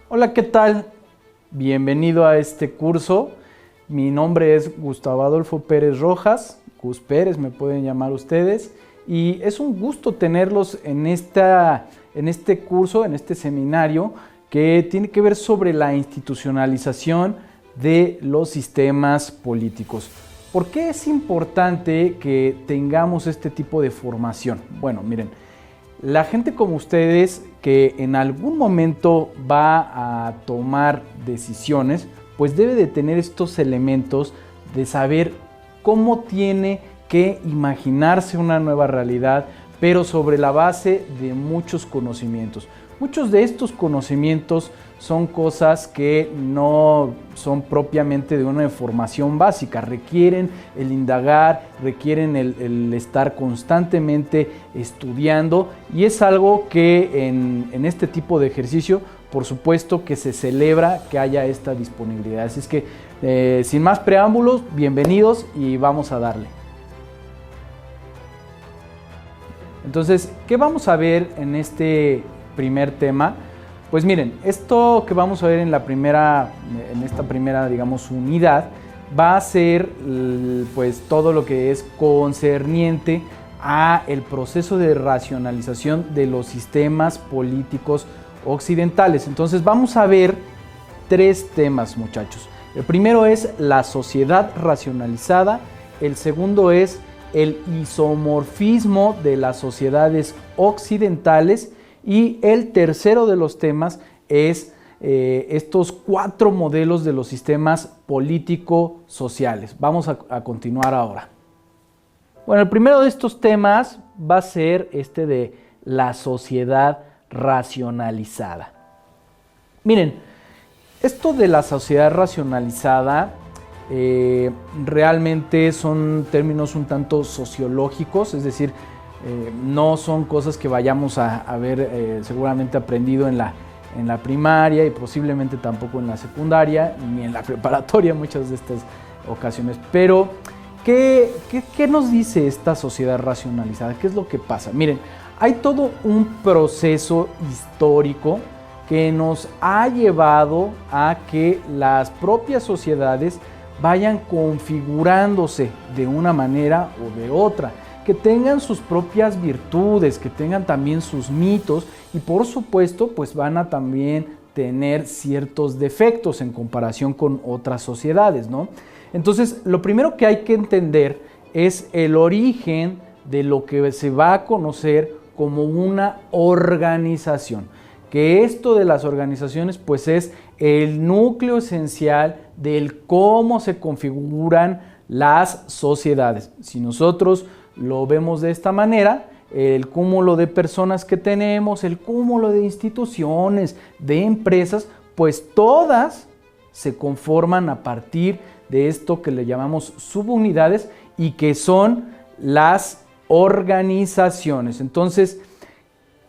Hola, ¿qué tal? Bienvenido a este curso. Mi nombre es Gustavo Adolfo Pérez Rojas, Gus Pérez me pueden llamar ustedes, y es un gusto tenerlos en este curso, en este seminario que tiene que ver sobre la institucionalización de los sistemas políticos. ¿Por qué es importante que tengamos este tipo de formación? Bueno, miren, la gente como ustedes que en algún momento va a tomar decisiones, pues debe de tener estos elementos de saber cómo tiene que imaginarse una nueva realidad, pero sobre la base de muchos conocimientos. Muchos de estos conocimientos son cosas que no son propiamente de una formación básica, requieren el indagar, requieren el estar constantemente estudiando, y es algo que en este tipo de ejercicio, por supuesto que se celebra que haya esta disponibilidad. Así es que sin más preámbulos, bienvenidos y vamos a darle. Entonces, ¿qué vamos a ver en este primer tema? Pues miren, esto que vamos a ver en esta primera, digamos, unidad, va a ser pues todo lo que es concerniente a el proceso de racionalización de los sistemas políticos occidentales. Entonces vamos a ver tres temas, muchachos. El primero es la sociedad racionalizada, el segundo es el isomorfismo de las sociedades occidentales, y el tercero de los temas es estos cuatro modelos de los sistemas político-sociales. Vamos a continuar ahora. Bueno, el primero de estos temas va a ser este de la sociedad racionalizada. Miren, esto de la sociedad racionalizada realmente son términos un tanto sociológicos, es decir, no son cosas que vayamos a ver seguramente aprendido en la primaria y posiblemente tampoco en la secundaria ni en la preparatoria en muchas de estas ocasiones. Pero, ¿qué nos dice esta sociedad racionalizada? ¿Qué es lo que pasa? Miren, hay todo un proceso histórico que nos ha llevado a que las propias sociedades vayan configurándose de una manera o de otra, que tengan sus propias virtudes, que tengan también sus mitos, y por supuesto pues van a también tener ciertos defectos en comparación con otras sociedades, ¿no? Entonces, lo primero que hay que entender es el origen de lo que se va a conocer como una organización, que esto de las organizaciones pues es el núcleo esencial del cómo se configuran las sociedades. Si nosotros lo vemos de esta manera, el cúmulo de personas que tenemos, el cúmulo de instituciones, de empresas, pues todas se conforman a partir de esto que le llamamos subunidades y que son las organizaciones. Entonces,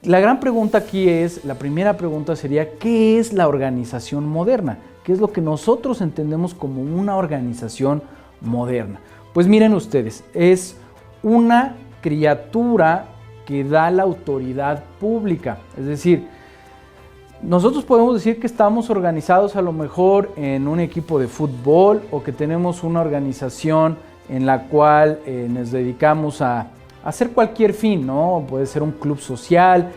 la gran pregunta aquí la primera pregunta sería, ¿qué es la organización moderna? ¿Qué es lo que nosotros entendemos como una organización moderna? Pues miren ustedes, es una criatura que da la autoridad pública. Es decir, nosotros podemos decir que estamos organizados a lo mejor en un equipo de fútbol, o que tenemos una organización en la cual nos dedicamos a hacer cualquier fin, ¿no? Puede ser un club social,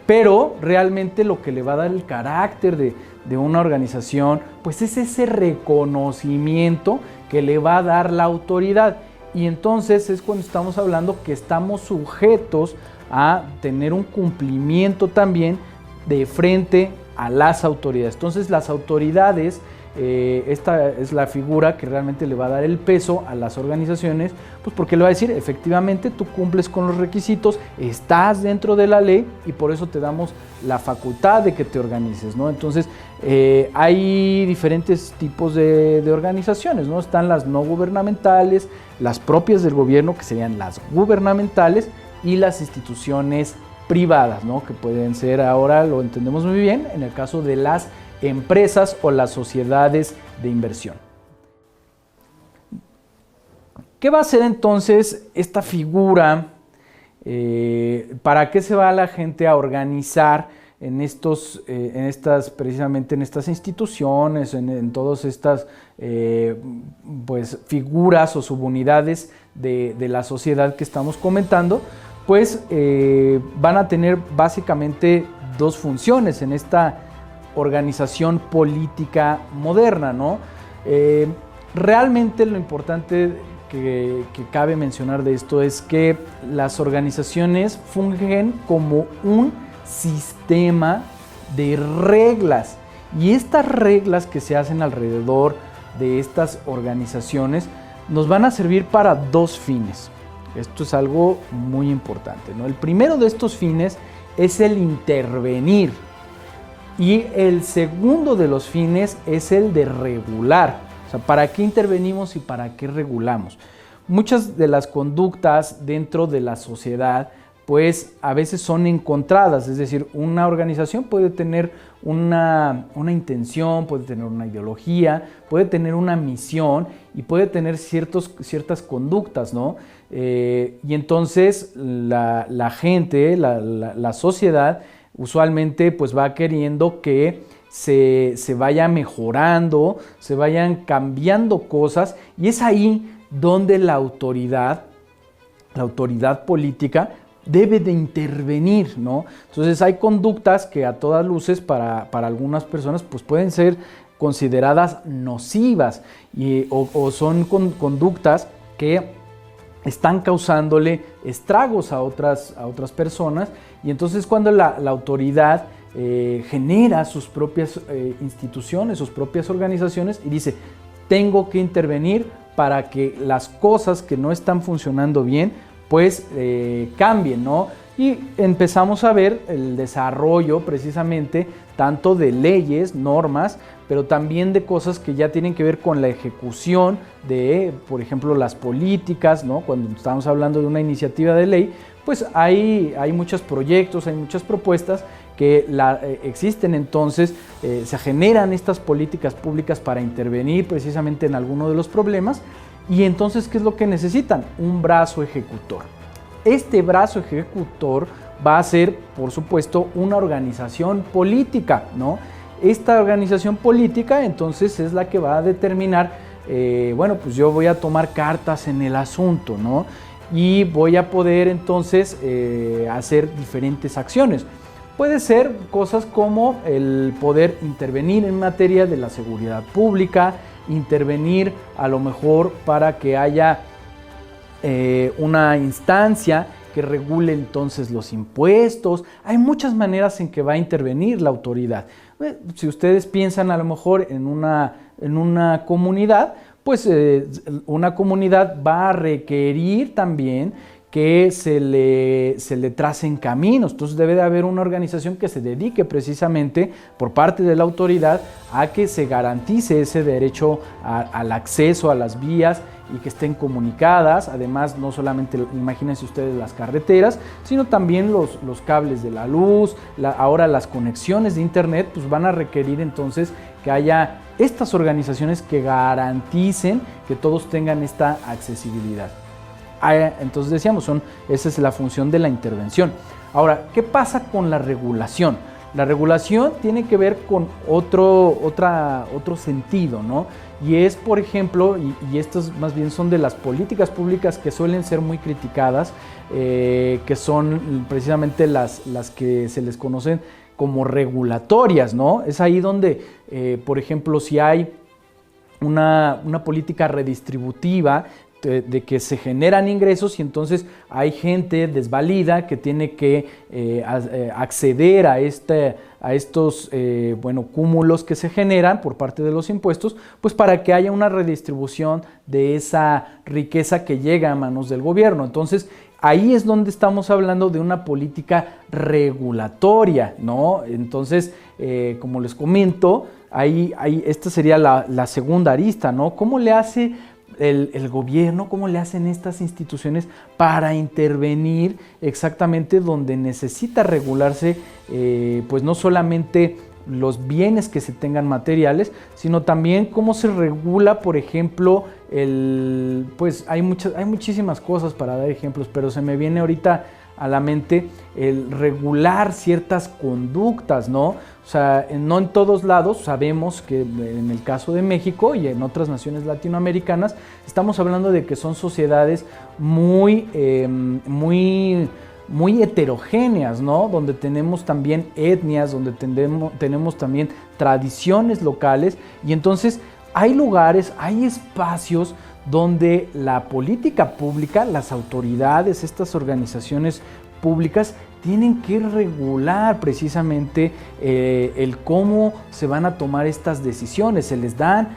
pero realmente lo que le va a dar el carácter de una organización, pues es ese reconocimiento que le va a dar la autoridad. Y entonces es cuando estamos hablando que estamos sujetos a tener un cumplimiento también de frente a las autoridades. Entonces las autoridades, esta es la figura que realmente le va a dar el peso a las organizaciones, pues porque le va a decir, efectivamente tú cumples con los requisitos, estás dentro de la ley y por eso te damos la facultad de que te organices, ¿no? Entonces hay diferentes tipos de organizaciones, ¿no? Están las no gubernamentales, las propias del gobierno, que serían las gubernamentales, y las instituciones privadas, ¿no? Que pueden ser, ahora lo entendemos muy bien, en el caso de las empresas o las sociedades de inversión. ¿Qué va a hacer entonces esta figura? ¿Para qué se va la gente a organizar precisamente en estas instituciones, en todas estas pues, figuras o subunidades de la sociedad que estamos comentando, pues van a tener básicamente dos funciones en esta organización política moderna, ¿no? Realmente lo importante que cabe mencionar de esto es que las organizaciones fungen como un sistema de reglas, y estas reglas que se hacen alrededor de estas organizaciones nos van a servir para dos fines. Esto es algo muy importante, ¿no? El primero de estos fines es el intervenir, y el segundo de los fines es el de regular. O sea, ¿para qué intervenimos y para qué regulamos? Muchas de las conductas dentro de la sociedad, pues a veces son encontradas, es decir, una organización puede tener una intención, puede tener una ideología, puede tener una misión y puede tener ciertas conductas, ¿no? Y entonces la gente, la sociedad, usualmente pues va queriendo que se vaya mejorando, se vayan cambiando cosas, y es ahí donde la autoridad política debe de intervenir, ¿no? Entonces hay conductas que a todas luces para algunas personas pues pueden ser consideradas nocivas o son conductas que están causándole estragos a otras personas, y entonces cuando la autoridad genera sus propias instituciones, sus propias organizaciones, y dice, tengo que intervenir para que las cosas que no están funcionando bien, pues cambien, ¿no? Y empezamos a ver el desarrollo precisamente tanto de leyes, normas, pero también de cosas que ya tienen que ver con la ejecución de, por ejemplo, las políticas, ¿no? Cuando estamos hablando de una iniciativa de ley, pues hay muchos proyectos, hay muchas propuestas que existen, entonces se generan estas políticas públicas para intervenir precisamente en alguno de los problemas, y entonces, ¿qué es lo que necesitan? Un brazo ejecutor. Este brazo ejecutor va a ser, por supuesto, una organización política, ¿no? Esta organización política, entonces, es la que va a determinar, bueno, pues yo voy a tomar cartas en el asunto, ¿no? Y voy a poder, entonces, hacer diferentes acciones. Puede ser cosas como el poder intervenir en materia de la seguridad pública, intervenir a lo mejor para que haya una instancia que regule entonces los impuestos. Hay muchas maneras en que va a intervenir la autoridad. Si ustedes piensan a lo mejor en una comunidad, pues una comunidad va a requerir también que se le tracen caminos. Entonces debe de haber una organización que se dedique precisamente por parte de la autoridad a que se garantice ese derecho al acceso a las vías y que estén comunicadas. Además, no solamente, imagínense ustedes las carreteras, sino también los cables de la luz, ahora las conexiones de internet, pues van a requerir entonces que haya estas organizaciones que garanticen que todos tengan esta accesibilidad. Entonces decíamos, esa es la función de la intervención. Ahora, ¿qué pasa con la regulación? La regulación tiene que ver con otro sentido, ¿no? Y es, por ejemplo, y estas más bien son de las políticas públicas que suelen ser muy criticadas, que son precisamente las que se les conocen como regulatorias, ¿no? Es ahí donde, por ejemplo, si hay una política redistributiva, de que se generan ingresos y entonces hay gente desvalida que tiene que acceder a estos cúmulos que se generan por parte de los impuestos, pues para que haya una redistribución de esa riqueza que llega a manos del gobierno. Entonces ahí es donde estamos hablando de una política regulatoria, ¿no? Entonces, como les comento, esta sería la segunda arista, ¿no? ¿Cómo le hace el gobierno, cómo le hacen estas instituciones para intervenir exactamente donde necesita regularse, pues no solamente los bienes que se tengan materiales, sino también cómo se regula, por ejemplo, pues hay muchísimas cosas para dar ejemplos, pero se me viene ahorita a la mente el regular ciertas conductas, ¿no? O sea, no en todos lados, sabemos que en el caso de México y en otras naciones latinoamericanas, estamos hablando de que son sociedades muy heterogéneas, ¿no? Donde tenemos también etnias, donde tenemos también tradiciones locales, y entonces hay lugares, hay espacios donde la política pública, las autoridades, estas organizaciones públicas tienen que regular precisamente el cómo se van a tomar estas decisiones. Se les dan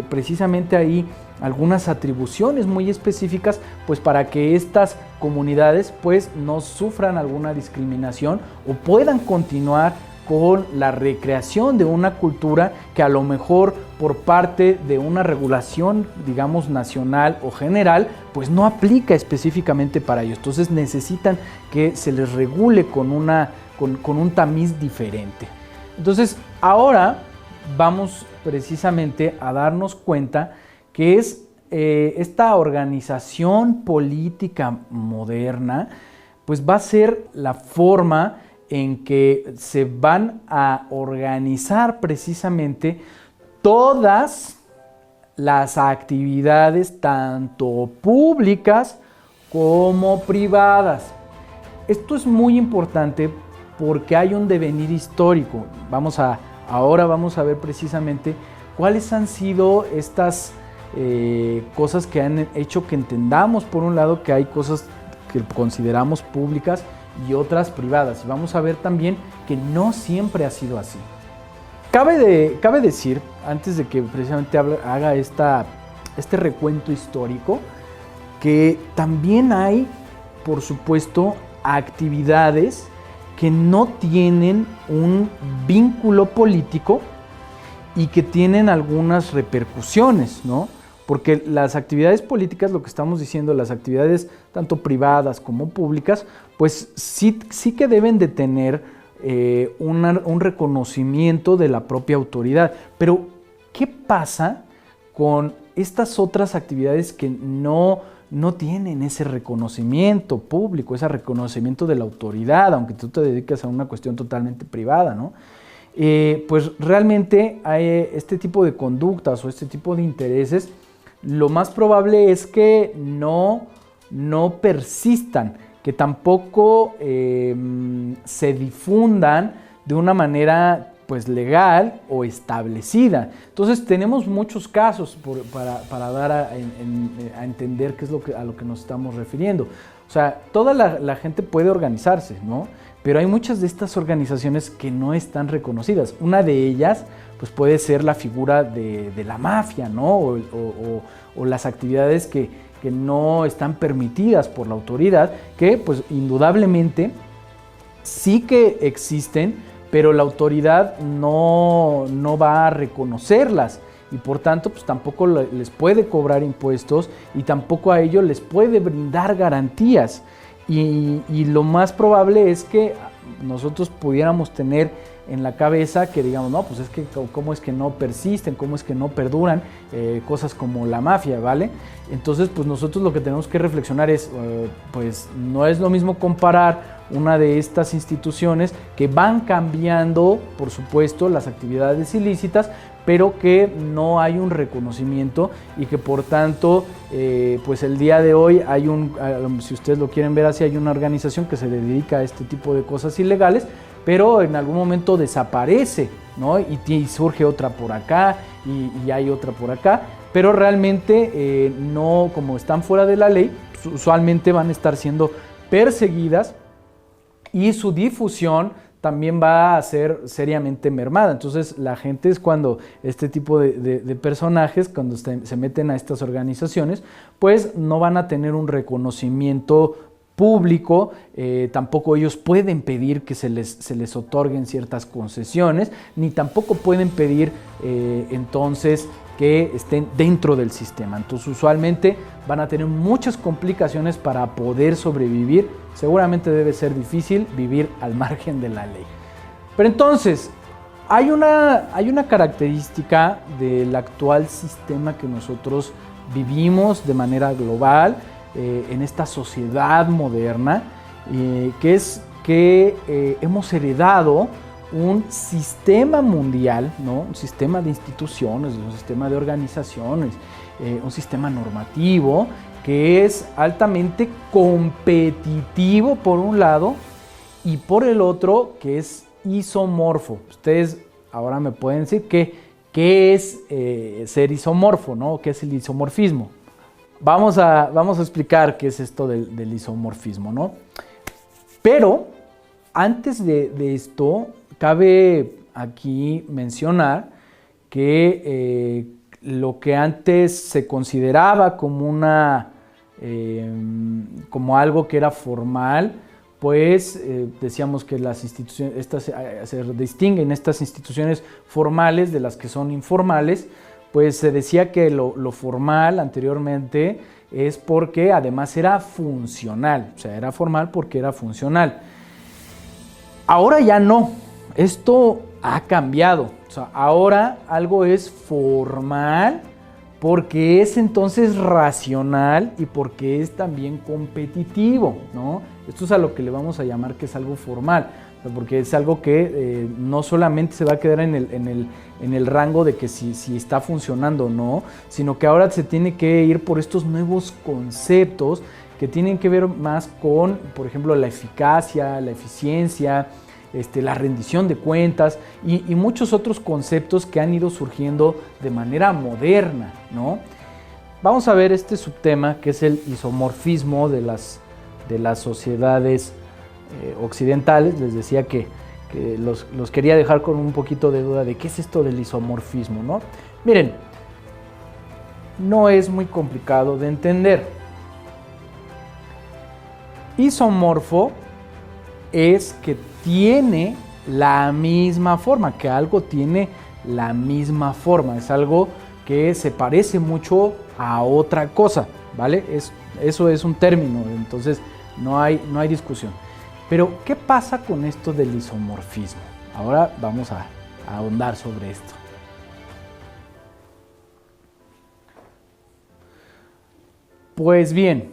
precisamente ahí algunas atribuciones muy específicas, pues para que estas comunidades pues no sufran alguna discriminación o puedan continuar con la recreación de una cultura que a lo mejor por parte de una regulación, digamos, nacional o general, pues no aplica específicamente para ellos. Entonces necesitan que se les regule con un tamiz diferente. Entonces ahora vamos precisamente a darnos cuenta que es esta organización política moderna, pues va a ser la forma en que se van a organizar precisamente todas las actividades, tanto públicas como privadas. Esto es muy importante porque hay un devenir histórico. Ahora vamos a ver precisamente cuáles han sido estas cosas que han hecho que entendamos, por un lado, que hay cosas que consideramos públicas y otras privadas, y vamos a ver también que no siempre ha sido así. Cabe decir, antes de que precisamente haga este recuento histórico, que también hay, por supuesto, actividades que no tienen un vínculo político y que tienen algunas repercusiones, ¿no? Porque las actividades políticas, lo que estamos diciendo, las actividades tanto privadas como públicas, pues sí que deben de tener un reconocimiento de la propia autoridad. Pero, ¿qué pasa con estas otras actividades que no tienen ese reconocimiento público, ese reconocimiento de la autoridad, aunque tú te dediques a una cuestión totalmente privada, ¿no? Pues realmente hay este tipo de conductas o este tipo de intereses, lo más probable es que no persistan, que tampoco se difundan de una manera pues legal o establecida. Entonces tenemos muchos casos para dar a entender qué es a lo que nos estamos refiriendo. O sea, toda la gente puede organizarse, ¿no? Pero hay muchas de estas organizaciones que no están reconocidas. Una de ellas pues puede ser la figura de la mafia, ¿no? O las actividades que no están permitidas por la autoridad, que pues indudablemente sí que existen, pero la autoridad no va a reconocerlas y por tanto pues tampoco les puede cobrar impuestos y tampoco a ellos les puede brindar garantías. Y lo más probable es que nosotros pudiéramos tener en la cabeza que digamos, no, pues es que cómo es que no persisten, cómo es que no perduran cosas como la mafia, ¿vale? Entonces, pues nosotros lo que tenemos que reflexionar es, pues no es lo mismo comparar una de estas instituciones que van cambiando, por supuesto, las actividades ilícitas, pero que no hay un reconocimiento y que por tanto, pues el día de hoy hay si ustedes lo quieren ver así, hay una organización que se dedica a este tipo de cosas ilegales, pero en algún momento desaparece, ¿no? Y surge otra por acá y hay otra por acá, pero realmente no, como están fuera de la ley, usualmente van a estar siendo perseguidas y su difusión también va a ser seriamente mermada. Entonces la gente es cuando este tipo de personajes, cuando se meten a estas organizaciones, pues no van a tener un reconocimiento público, tampoco ellos pueden pedir que se les otorguen ciertas concesiones, ni tampoco pueden pedir entonces que estén dentro del sistema. Entonces usualmente van a tener muchas complicaciones para poder sobrevivir. Seguramente debe ser difícil vivir al margen de la ley. Pero entonces, hay una característica del actual sistema que nosotros vivimos de manera global en esta sociedad moderna, que es que hemos heredado un sistema mundial, ¿no? Un sistema de instituciones, un sistema de organizaciones, un sistema normativo que es altamente competitivo por un lado y por el otro que es isomorfo. Ustedes ahora me pueden decir qué es ser isomorfo, ¿no? ¿Qué es el isomorfismo? Vamos a explicar qué es esto del isomorfismo, ¿no? Pero antes de esto, cabe aquí mencionar que lo que antes se consideraba como como algo que era formal, pues decíamos que las instituciones, se distinguen estas instituciones formales de las que son informales, pues se decía que lo formal anteriormente es porque además era funcional, o sea, era formal porque era funcional. Ahora ya no, esto ha cambiado, o sea, ahora algo es formal porque es entonces racional y porque es también competitivo, ¿no? Esto es a lo que le vamos a llamar que es algo formal, porque es algo que no solamente se va a quedar en el rango de que si está funcionando o no, sino que ahora se tiene que ir por estos nuevos conceptos que tienen que ver más con, por ejemplo, la eficacia, la eficiencia, la rendición de cuentas y muchos otros conceptos que han ido surgiendo de manera moderna, ¿no? Vamos a ver este subtema que es el isomorfismo de las sociedades occidentales. Les decía que los quería dejar con un poquito de duda de qué es esto del isomorfismo, ¿no? Miren, no es muy complicado de entender. Isomorfo es que tiene la misma forma, que algo tiene la misma forma, es algo que se parece mucho a otra cosa, ¿vale? Eso es un término, entonces no hay discusión. Pero, ¿qué pasa con esto del isomorfismo? Ahora vamos a ahondar sobre esto. Pues bien,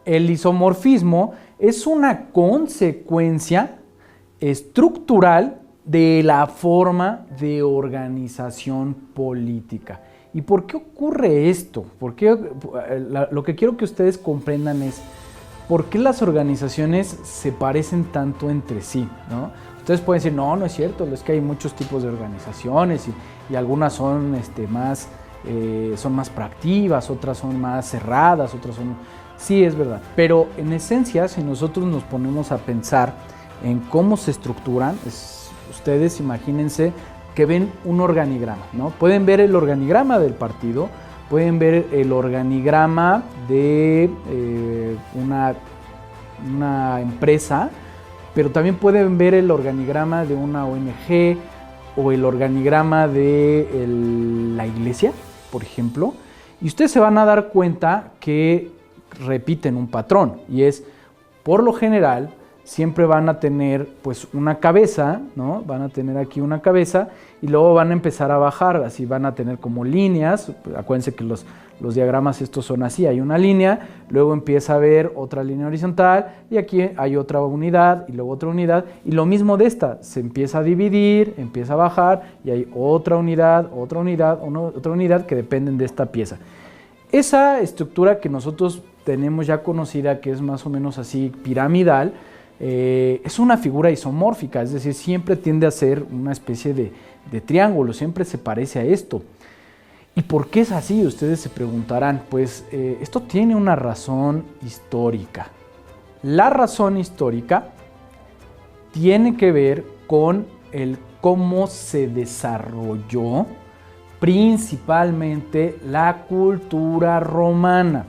el isomorfismo es una consecuencia estructural de la forma de organización política. ¿Y por qué ocurre esto? Lo que quiero que ustedes comprendan es por qué las organizaciones se parecen tanto entre sí, ¿no? Ustedes pueden decir, no es cierto, es que hay muchos tipos de organizaciones y algunas son son más proactivas, otras son más cerradas, otras son... Sí, es verdad, pero en esencia, si nosotros nos ponemos a pensar en cómo se estructuran, ustedes imagínense que ven un organigrama, ¿no? Pueden ver el organigrama del partido, pueden ver el organigrama de una empresa, pero también pueden ver el organigrama de una ONG o el organigrama de la iglesia, por ejemplo, y ustedes se van a dar cuenta que repiten un patrón, y es, por lo general, siempre van a tener pues una cabeza, ¿no? Van a tener aquí una cabeza y luego van a empezar a bajar, así van a tener como líneas. Acuérdense que los diagramas estos son así, hay una línea, luego empieza a haber otra línea horizontal y aquí hay otra unidad y luego otra unidad, y lo mismo de esta, se empieza a dividir, empieza a bajar y hay otra unidad que dependen de esta pieza. Esa estructura que nosotros tenemos ya conocida, que es más o menos así piramidal, es una figura isomórfica, es decir, siempre tiende a ser una especie de triángulo, siempre se parece a esto. ¿Y por qué es así? Ustedes se preguntarán. Pues esto tiene una razón histórica. La razón histórica tiene que ver con el cómo se desarrolló principalmente la cultura romana.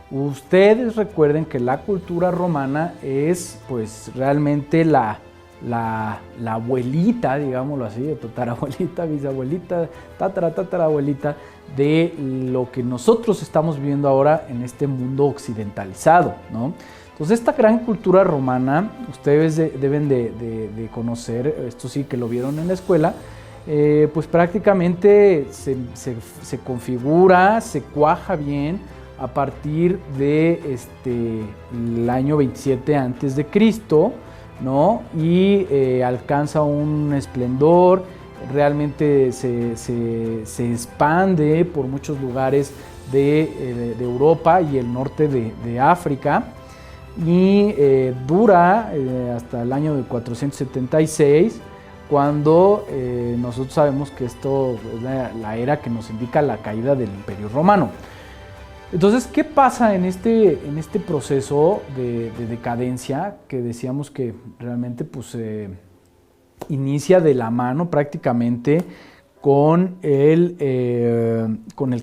Ustedes recuerden que la cultura romana es pues realmente la abuelita, digámoslo así, tatarabuelita, bisabuelita, tatarabuelita de lo que nosotros estamos viviendo ahora en este mundo occidentalizado, ¿no? Entonces esta gran cultura romana, ustedes deben de conocer, esto sí que lo vieron en la escuela, pues prácticamente se configura, se cuaja bien a partir de el año 27 antes de Cristo, ¿no? Y alcanza un esplendor, realmente se expande por muchos lugares de Europa y el norte de África, y dura hasta el año de 476, cuando nosotros sabemos que esto es la era que nos indica la caída del Imperio Romano. Entonces, ¿qué pasa en este proceso de decadencia que decíamos que realmente pues, inicia de la mano prácticamente con el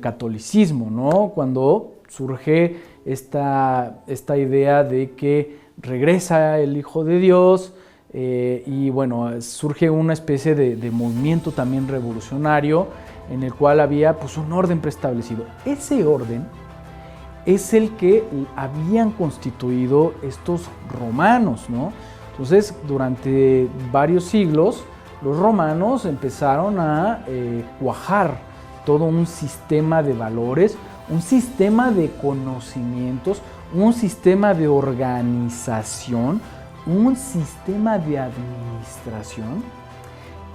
catolicismo, ¿no? Cuando surge esta idea de que regresa el Hijo de Dios, y bueno, surge una especie de movimiento también revolucionario en el cual había pues, un orden preestablecido. Ese orden es el que habían constituido estos romanos, ¿no? Entonces, durante varios siglos, los romanos empezaron a cuajar todo un sistema de valores, un sistema de conocimientos, un sistema de organización, un sistema de administración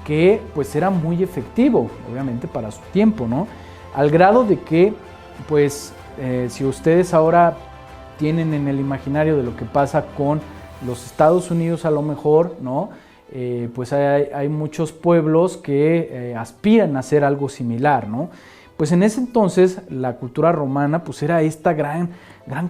que pues era muy efectivo, obviamente para su tiempo, ¿no? Al grado de que, pues, si ustedes ahora tienen en el imaginario de lo que pasa con los Estados Unidos a lo mejor, ¿no? Pues hay muchos pueblos que aspiran a hacer algo similar, ¿no? Pues en ese entonces la cultura romana pues era esta gran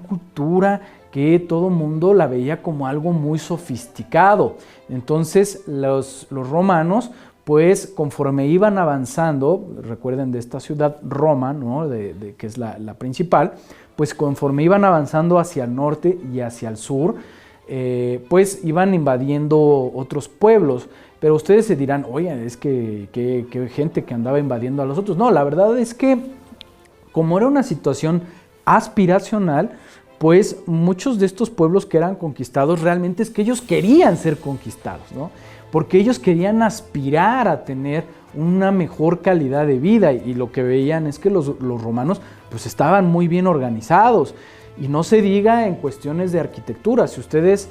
cultura que todo mundo la veía como algo muy sofisticado. Entonces los romanos pues conforme iban avanzando, recuerden de esta ciudad Roma, ¿no? que es la principal, pues conforme iban avanzando hacia el norte y hacia el sur, pues iban invadiendo otros pueblos. Pero ustedes se dirán, oye, es que gente que andaba invadiendo a los otros. No, la verdad es que como era una situación aspiracional, pues muchos de estos pueblos que eran conquistados realmente es que ellos querían ser conquistados, ¿no? Porque ellos querían aspirar a tener una mejor calidad de vida, y lo que veían es que los romanos pues estaban muy bien organizados. Y no se diga en cuestiones de arquitectura. Si ustedes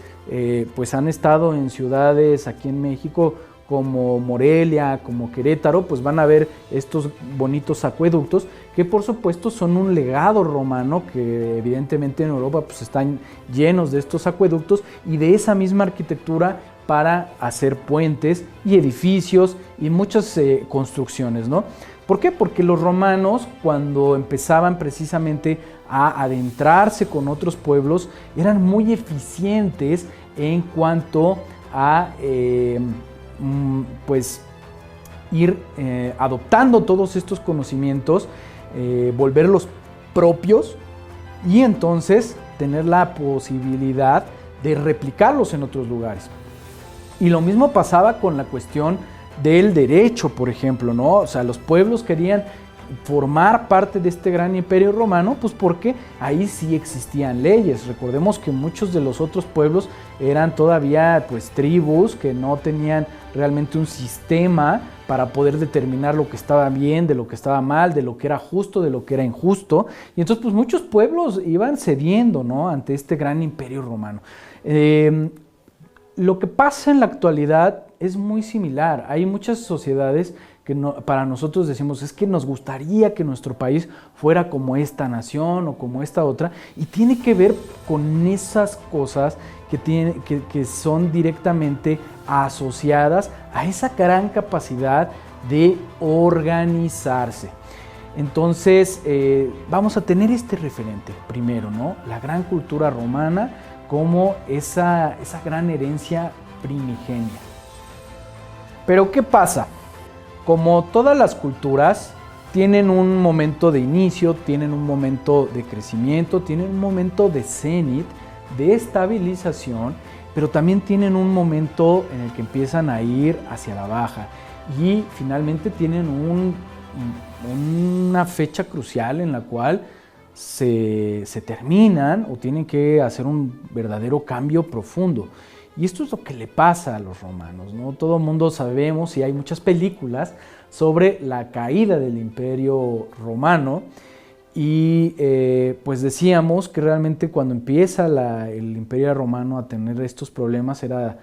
pues han estado en ciudades aquí en México como Morelia, como Querétaro, pues van a ver estos bonitos acueductos que por supuesto son un legado romano, que evidentemente en Europa pues están llenos de estos acueductos y de esa misma arquitectura para hacer puentes y edificios y muchas construcciones, ¿no? ¿Por qué? Porque los romanos, cuando empezaban precisamente a adentrarse con otros pueblos, eran muy eficientes en cuanto a pues ir adoptando todos estos conocimientos, volverlos propios y entonces tener la posibilidad de replicarlos en otros lugares. Y lo mismo pasaba con la cuestión del derecho, por ejemplo, ¿no? O sea, los pueblos querían formar parte de este gran imperio romano, pues porque ahí sí existían leyes. Recordemos que muchos de los otros pueblos eran todavía pues tribus que no tenían realmente un sistema para poder determinar lo que estaba bien, de lo que estaba mal, de lo que era justo, de lo que era injusto. Y entonces pues muchos pueblos iban cediendo, ¿no? Ante este gran imperio romano. Lo que pasa en la actualidad es muy similar. Hay muchas sociedades que para nosotros decimos, es que nos gustaría que nuestro país fuera como esta nación o como esta otra, y tiene que ver con esas cosas que son directamente asociadas a esa gran capacidad de organizarse. Entonces, vamos a tener este referente primero, ¿no? La gran cultura romana como esa gran herencia primigenia. Pero ¿qué pasa? Como todas las culturas, tienen un momento de inicio, tienen un momento de crecimiento, tienen un momento de cenit, de estabilización, pero también tienen un momento en el que empiezan a ir hacia la baja y finalmente tienen una fecha crucial en la cual se terminan o tienen que hacer un verdadero cambio profundo. Y esto es lo que le pasa a los romanos, ¿no? Todo el mundo sabemos y hay muchas películas sobre la caída del Imperio Romano Y pues decíamos que realmente cuando empieza el Imperio Romano a tener estos problemas era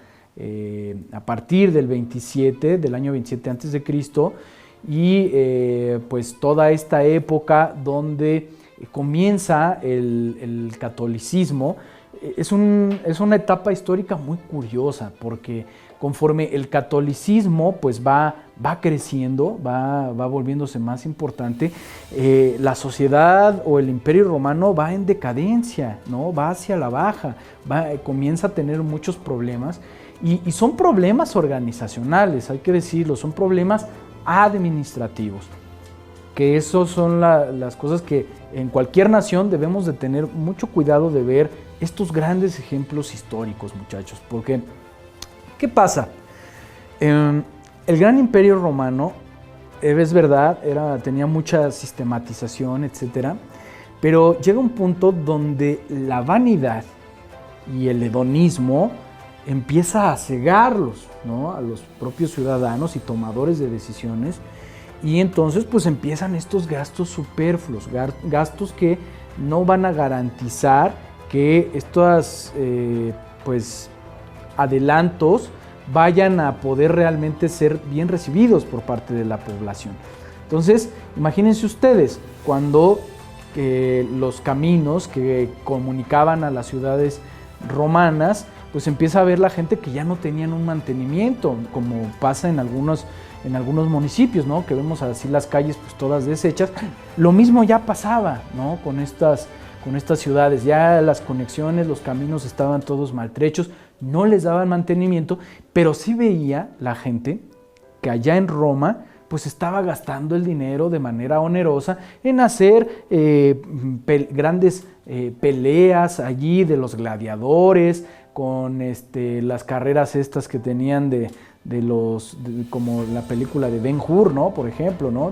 a partir del año 27 antes de Cristo, y pues toda esta época donde comienza el catolicismo. Es una etapa histórica muy curiosa, porque conforme el catolicismo pues va creciendo, va volviéndose más importante, la sociedad o el Imperio Romano va en decadencia, ¿no? Va hacia la baja, comienza a tener muchos problemas, y son problemas organizacionales, hay que decirlo, son problemas administrativos, que esos son las cosas que en cualquier nación debemos de tener mucho cuidado de ver estos grandes ejemplos históricos, muchachos, porque ¿qué pasa? El gran Imperio Romano, es verdad, tenía mucha sistematización, etcétera, pero llega un punto donde la vanidad y el hedonismo empieza a cegarlos, ¿no? A los propios ciudadanos y tomadores de decisiones, y entonces pues empiezan estos gastos superfluos, gastos que no van a garantizar que estos pues adelantos vayan a poder realmente ser bien recibidos por parte de la población. Entonces, imagínense ustedes, cuando los caminos que comunicaban a las ciudades romanas, pues empieza a ver la gente que ya no tenían un mantenimiento, como pasa en algunos municipios, ¿no? Que vemos así las calles pues todas deshechas. Lo mismo ya pasaba, ¿no? Con estas ciudades, ya las conexiones, los caminos estaban todos maltrechos, no les daban mantenimiento, pero sí veía la gente que allá en Roma pues estaba gastando el dinero de manera onerosa en hacer grandes peleas allí de los gladiadores, con las carreras estas que tenían como la película de Ben-Hur, ¿no? Por ejemplo, ¿no?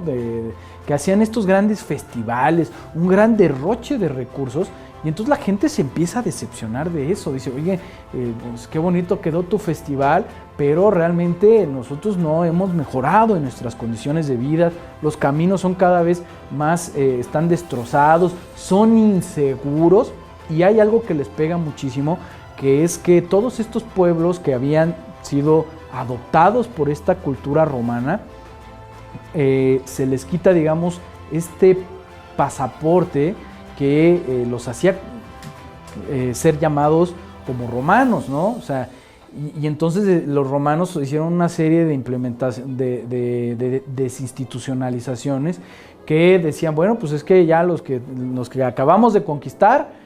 Que hacían estos grandes festivales, un gran derroche de recursos, y entonces la gente se empieza a decepcionar de eso. Dice, oye, pues qué bonito quedó tu festival, pero realmente nosotros no hemos mejorado en nuestras condiciones de vida, los caminos son cada vez más, están destrozados, son inseguros, y hay algo que les pega muchísimo, que es que todos estos pueblos que habían sido adoptados por esta cultura romana, se les quita, digamos, este pasaporte que los hacía ser llamados como romanos, ¿no? O sea, y entonces los romanos hicieron una serie de implementación, de desinstitucionalizaciones, que decían, bueno, pues es que ya los que acabamos de conquistar,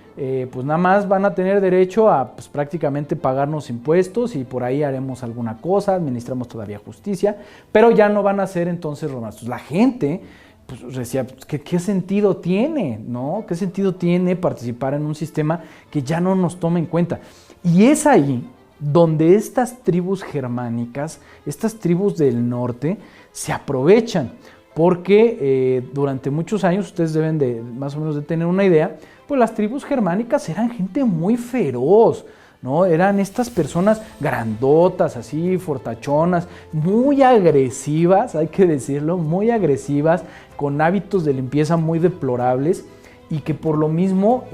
pues nada más van a tener derecho a pues, prácticamente pagarnos impuestos, y por ahí haremos alguna cosa, administramos todavía justicia, pero ya no van a ser entonces romanos. Entonces, la gente pues, decía, pues, ¿qué sentido tiene? ¿No? ¿Qué sentido tiene participar en un sistema que ya no nos toma en cuenta? Y es ahí donde estas tribus germánicas, estas tribus del norte, se aprovechan, porque durante muchos años, ustedes deben de más o menos de tener una idea, pues las tribus germánicas eran gente muy feroz, ¿no? Eran estas personas grandotas, así, fortachonas, muy agresivas, hay que decirlo, muy agresivas, con hábitos de limpieza muy deplorables, y que por lo mismo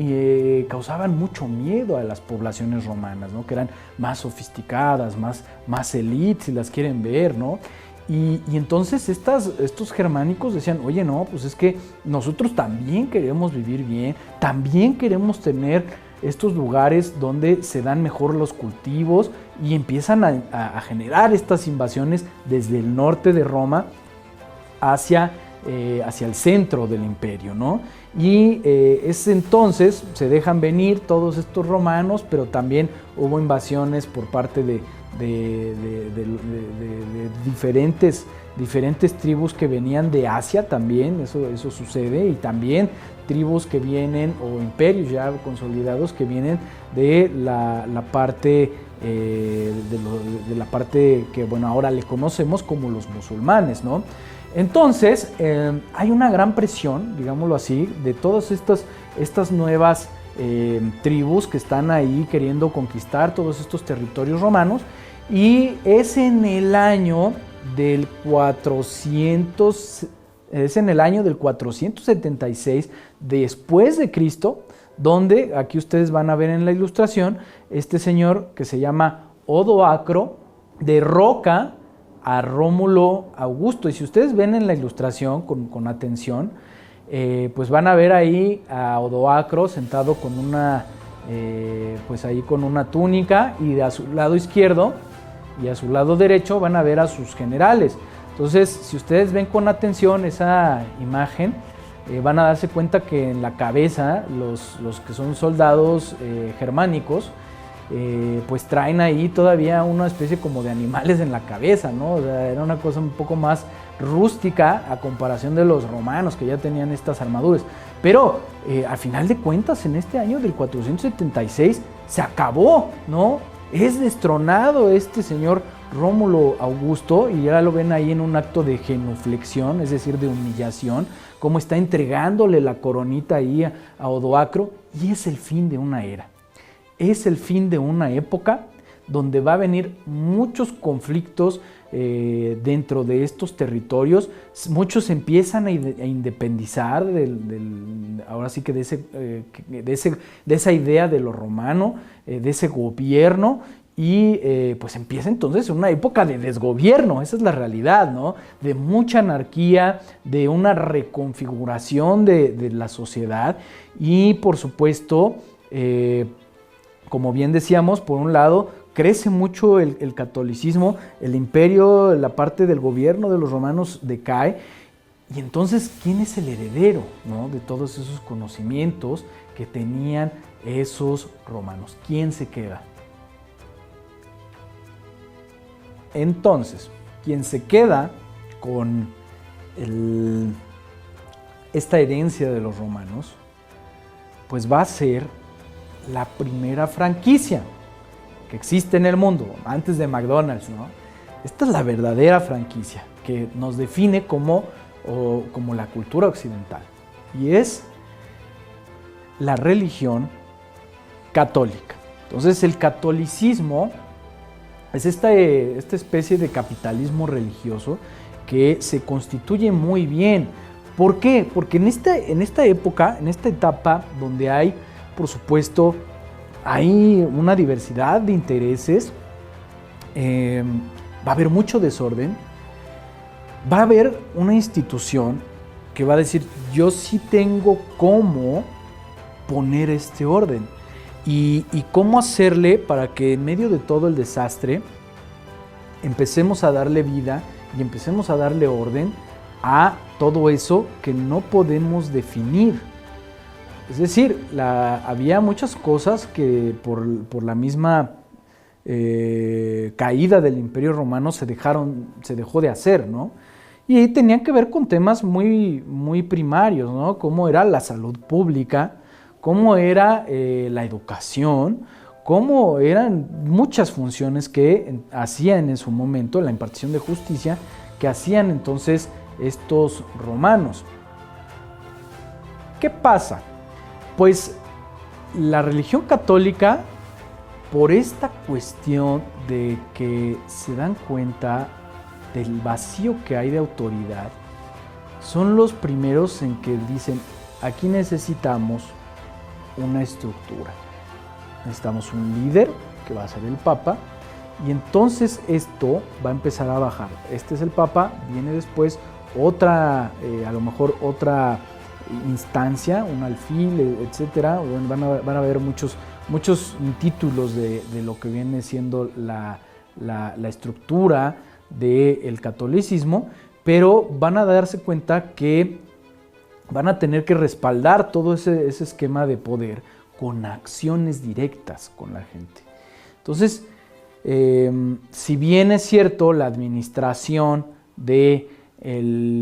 causaban mucho miedo a las poblaciones romanas, ¿no? Que eran más sofisticadas, más élite, si las quieren ver, ¿no? Y entonces estos germánicos decían, oye, no, pues es que nosotros también queremos vivir bien, también queremos tener estos lugares donde se dan mejor los cultivos, y empiezan a generar estas invasiones desde el norte de Roma hacia el centro del imperio, ¿no? Y es entonces se dejan venir todos estos romanos, pero también hubo invasiones por parte de diferentes tribus que venían de Asia también, eso sucede, y también tribus que vienen, o imperios ya consolidados que vienen de la parte de la parte que, bueno, ahora le conocemos como los musulmanes, ¿no? Entonces, hay una gran presión, digámoslo así, de todas estas nuevas tribus que están ahí queriendo conquistar todos estos territorios romanos, y es en el año del 400 Es en el año del 476 después de Cristo, donde aquí ustedes van a ver en la ilustración, este señor que se llama Odoacro derroca a Rómulo Augusto. Y si ustedes ven en la ilustración con atención, pues van a ver ahí a Odoacro sentado con una, pues ahí con una túnica, y a su lado izquierdo y a su lado derecho van a ver a sus generales. Entonces, si ustedes ven con atención esa imagen, van a darse cuenta que en la cabeza los que son soldados germánicos, pues traen ahí todavía una especie como de animales en la cabeza, ¿no? O sea, era una cosa un poco más rústica a comparación de los romanos, que ya tenían estas armaduras. Pero al final de cuentas, en este año del 476 se acabó, ¿no? Es destronado este señor Rómulo Augusto, y ya lo ven ahí en un acto de genuflexión, es decir, de humillación, como está entregándole la coronita ahí a Odoacro, y es el fin de una era. Es el fin de una época donde va a venir muchos conflictos dentro de estos territorios. Muchos empiezan a independizar ahora sí que de esa idea de lo romano, de ese gobierno, y pues empieza entonces una época de desgobierno. Esa es la realidad, ¿no? De mucha anarquía, de una reconfiguración de la sociedad, y por supuesto, como bien decíamos, por un lado, crece mucho el catolicismo, el imperio, la parte del gobierno de los romanos decae, y entonces, ¿quién es el heredero, ¿no?, de todos esos conocimientos que tenían esos romanos? ¿Quién se queda? Entonces, quien se queda con esta herencia de los romanos, pues va a ser la primera franquicia que existe en el mundo, antes de McDonald's, ¿no? Esta es la verdadera franquicia que nos define como la cultura occidental, y es la religión católica. Entonces, el catolicismo es esta especie de capitalismo religioso que se constituye muy bien. ¿Por qué? Porque en esta época, en esta etapa donde hay, por supuesto, hay una diversidad de intereses, va a haber mucho desorden, va a haber una institución que va a decir: yo sí tengo cómo poner este orden y cómo hacerle para que en medio de todo el desastre empecemos a darle vida y empecemos a darle orden a todo eso que no podemos definir. Es decir, había muchas cosas que por la misma caída del Imperio Romano se dejó de hacer, ¿no? Y tenían que ver con temas muy, muy primarios, ¿no? Cómo era la salud pública, cómo era la educación, cómo eran muchas funciones que hacían en su momento, la impartición de justicia, que hacían entonces estos romanos. ¿Qué pasa? Pues la religión católica, por esta cuestión de que se dan cuenta del vacío que hay de autoridad, son los primeros en que dicen: aquí necesitamos una estructura, necesitamos un líder que va a ser el Papa, y entonces esto va a empezar a bajar. Este es el Papa, viene después otra, a lo mejor otra instancia, un alfil, etcétera. Bueno, van a haber muchos títulos de lo que viene siendo la estructura del catolicismo, pero van a darse cuenta que van a tener que respaldar todo ese esquema de poder con acciones directas con la gente. Entonces, si bien es cierto, la administración del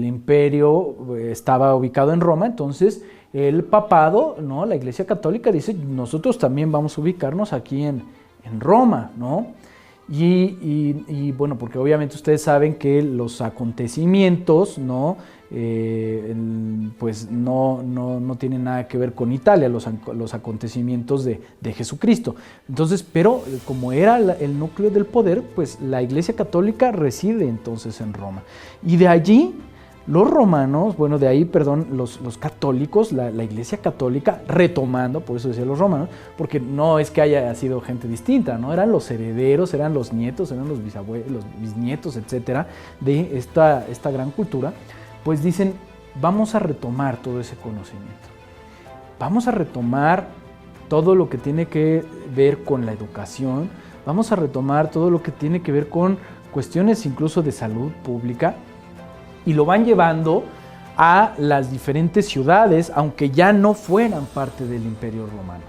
imperio estaba ubicado en Roma, entonces el papado, ¿no?, la Iglesia Católica dice: nosotros también vamos a ubicarnos aquí en Roma, ¿no? Y bueno, porque obviamente ustedes saben que los acontecimientos, ¿no?, pues no tienen nada que ver con Italia, los acontecimientos de Jesucristo. Entonces, pero como era el núcleo del poder, pues la Iglesia Católica reside entonces en Roma. Y de allí Los romanos, bueno, de ahí, perdón, los católicos, la Iglesia católica, retomando, por eso decía los romanos, porque no es que haya sido gente distinta, ¿no? Eran los herederos, eran los nietos, eran los bisabuelos, los bisnietos, etcétera, de esta gran cultura, pues dicen, vamos a retomar todo ese conocimiento. Vamos a retomar todo lo que tiene que ver con la educación, vamos a retomar todo lo que tiene que ver con cuestiones incluso de salud pública, y lo van llevando a las diferentes ciudades, aunque ya no fueran parte del Imperio Romano.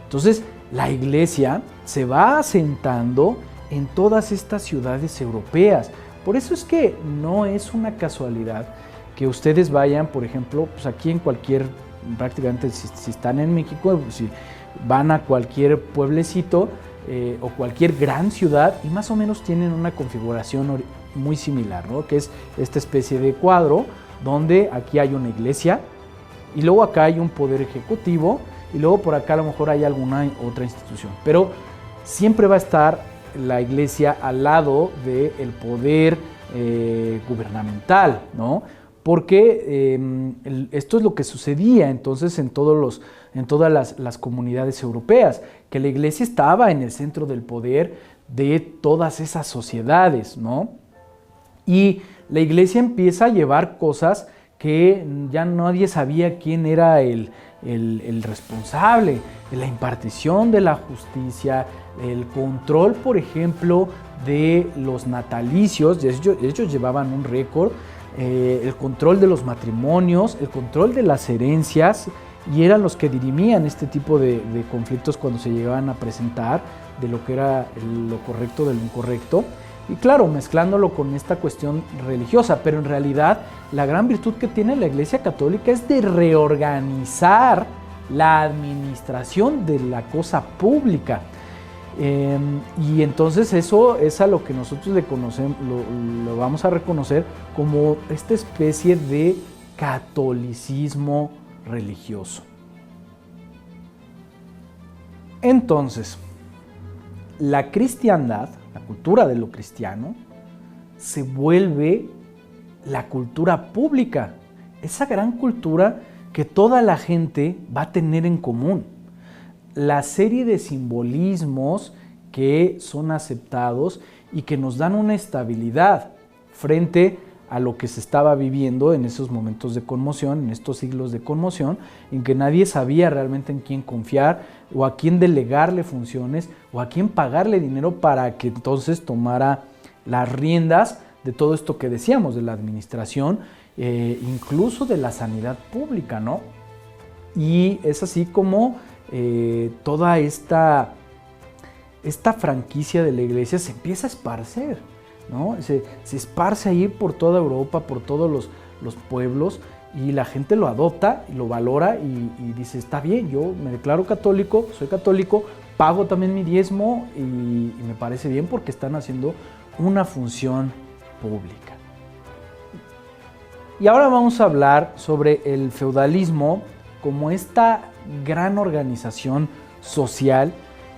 Entonces, la Iglesia se va asentando en todas estas ciudades europeas. Por eso es que no es una casualidad que ustedes vayan, por ejemplo, pues aquí en cualquier, prácticamente si están en México, si van a cualquier pueblecito o cualquier gran ciudad y más o menos tienen una configuración muy similar, ¿no? Que es esta especie de cuadro donde aquí hay una iglesia y luego acá hay un poder ejecutivo y luego por acá a lo mejor hay alguna otra institución, pero siempre va a estar la iglesia al lado del poder gubernamental, ¿no? Porque esto es lo que sucedía entonces en todas las comunidades europeas, que la iglesia estaba en el centro del poder de todas esas sociedades, ¿no? Y la iglesia empieza a llevar cosas que ya nadie sabía quién era el responsable, de la impartición de la justicia, el control, por ejemplo, de los natalicios, ellos llevaban un récord, el control de los matrimonios, el control de las herencias, y eran los que dirimían este tipo de conflictos cuando se llegaban a presentar, de lo que era lo correcto de lo incorrecto. Y claro, mezclándolo con esta cuestión religiosa, pero en realidad la gran virtud que tiene la Iglesia Católica es de reorganizar la administración de la cosa pública. Y entonces eso es a lo que nosotros le conocemos, lo vamos a reconocer como esta especie de catolicismo religioso. Entonces, la cristiandad, la cultura de lo cristiano, se vuelve la cultura pública, esa gran cultura que toda la gente va a tener en común. La serie de simbolismos que son aceptados y que nos dan una estabilidad frente a lo que se estaba viviendo en esos momentos de conmoción, en estos siglos de conmoción, en que nadie sabía realmente en quién confiar o a quién delegarle funciones o a quién pagarle dinero para que entonces tomara las riendas de todo esto que decíamos, de la administración, incluso de la sanidad pública, ¿no? Y es así como toda esta franquicia de la iglesia se empieza a esparcer, ¿no? Se esparce ahí por toda Europa, por todos los pueblos, y la gente lo adopta y lo valora y dice, está bien, yo me declaro católico, soy católico, pago también mi diezmo y me parece bien porque están haciendo una función pública. Y ahora vamos a hablar sobre el feudalismo como esta gran organización social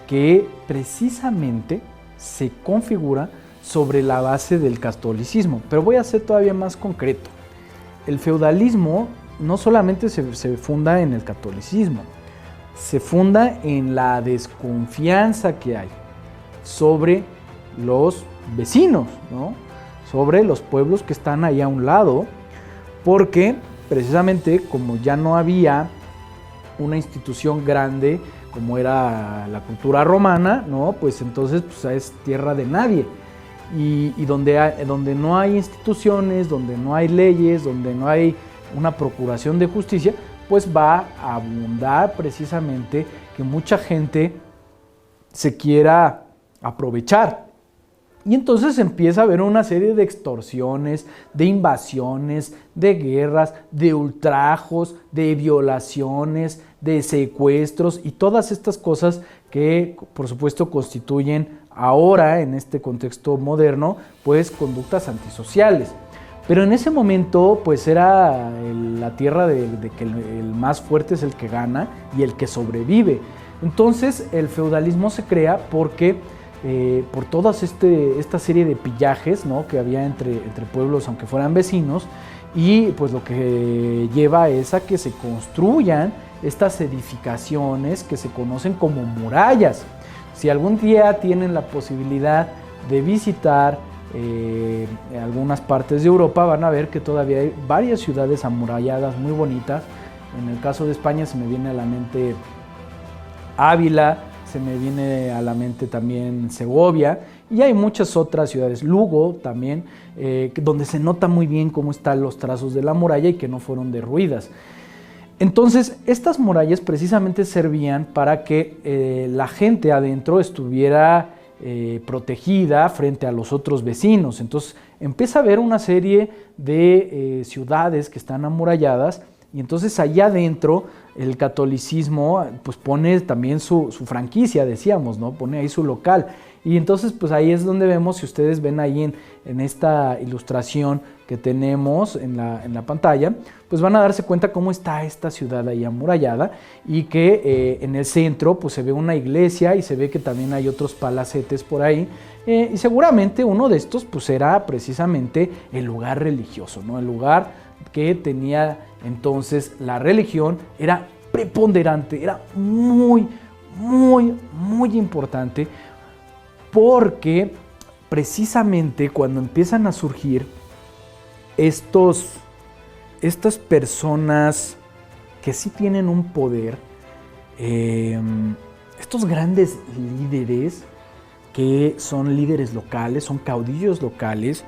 que precisamente se configura sobre la base del catolicismo. Pero voy a ser todavía más concreto. El feudalismo no solamente se funda en el catolicismo, se funda en la desconfianza que hay sobre los vecinos, ¿no? Sobre los pueblos que están ahí a un lado, porque precisamente como ya no había una institución grande como era la cultura romana, ¿no? Pues entonces pues, es tierra de nadie. Y donde no hay instituciones, donde no hay leyes, donde no hay una procuración de justicia, pues va a abundar precisamente que mucha gente se quiera aprovechar. Y entonces empieza a haber una serie de extorsiones, de invasiones, de guerras, de ultrajos, de violaciones, de secuestros y todas estas cosas que por supuesto constituyen ahora en este contexto moderno pues conductas antisociales. Pero en ese momento pues era la tierra de que el más fuerte es el que gana y el que sobrevive. Entonces el feudalismo se crea porque por toda esta serie de pillajes, ¿no? Que había entre pueblos aunque fueran vecinos, y pues lo que lleva es a que se construyan estas edificaciones que se conocen como murallas. Si algún día tienen la posibilidad de visitar algunas partes de Europa, van a ver que todavía hay varias ciudades amuralladas muy bonitas. En el caso de España se me viene a la mente Ávila, se me viene a la mente también Segovia, y hay muchas otras ciudades, Lugo también, donde se nota muy bien cómo están los trazos de la muralla y que no fueron derruidas. Entonces, estas murallas precisamente servían para que la gente adentro estuviera protegida frente a los otros vecinos. Entonces, empieza a haber una serie de ciudades que están amuralladas, y entonces allá adentro el catolicismo pues pone también su franquicia, decíamos, ¿no? Pone ahí su local. Y entonces pues ahí es donde vemos, si ustedes ven ahí en esta ilustración que tenemos en la pantalla, pues van a darse cuenta cómo está esta ciudad ahí amurallada, y que en el centro pues se ve una iglesia y se ve que también hay otros palacetes por ahí, y seguramente uno de estos pues era precisamente el lugar religioso, ¿no? El lugar que tenía entonces la religión, era preponderante, era muy, muy, muy importante, porque precisamente cuando empiezan a surgir estas personas que sí tienen un poder, estos grandes líderes que son líderes locales, son caudillos locales,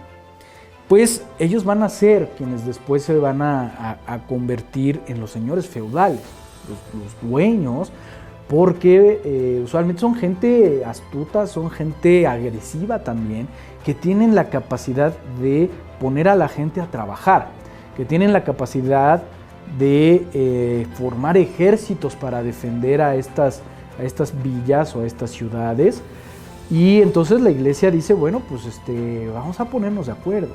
pues ellos van a ser quienes después se van a convertir en los señores feudales, los dueños, porque usualmente son gente astuta, son gente agresiva también, que tienen la capacidad de poner a la gente a trabajar, que tienen la capacidad de formar ejércitos para defender a estas villas o a estas ciudades. Y entonces la iglesia dice, bueno, pues vamos a ponernos de acuerdo,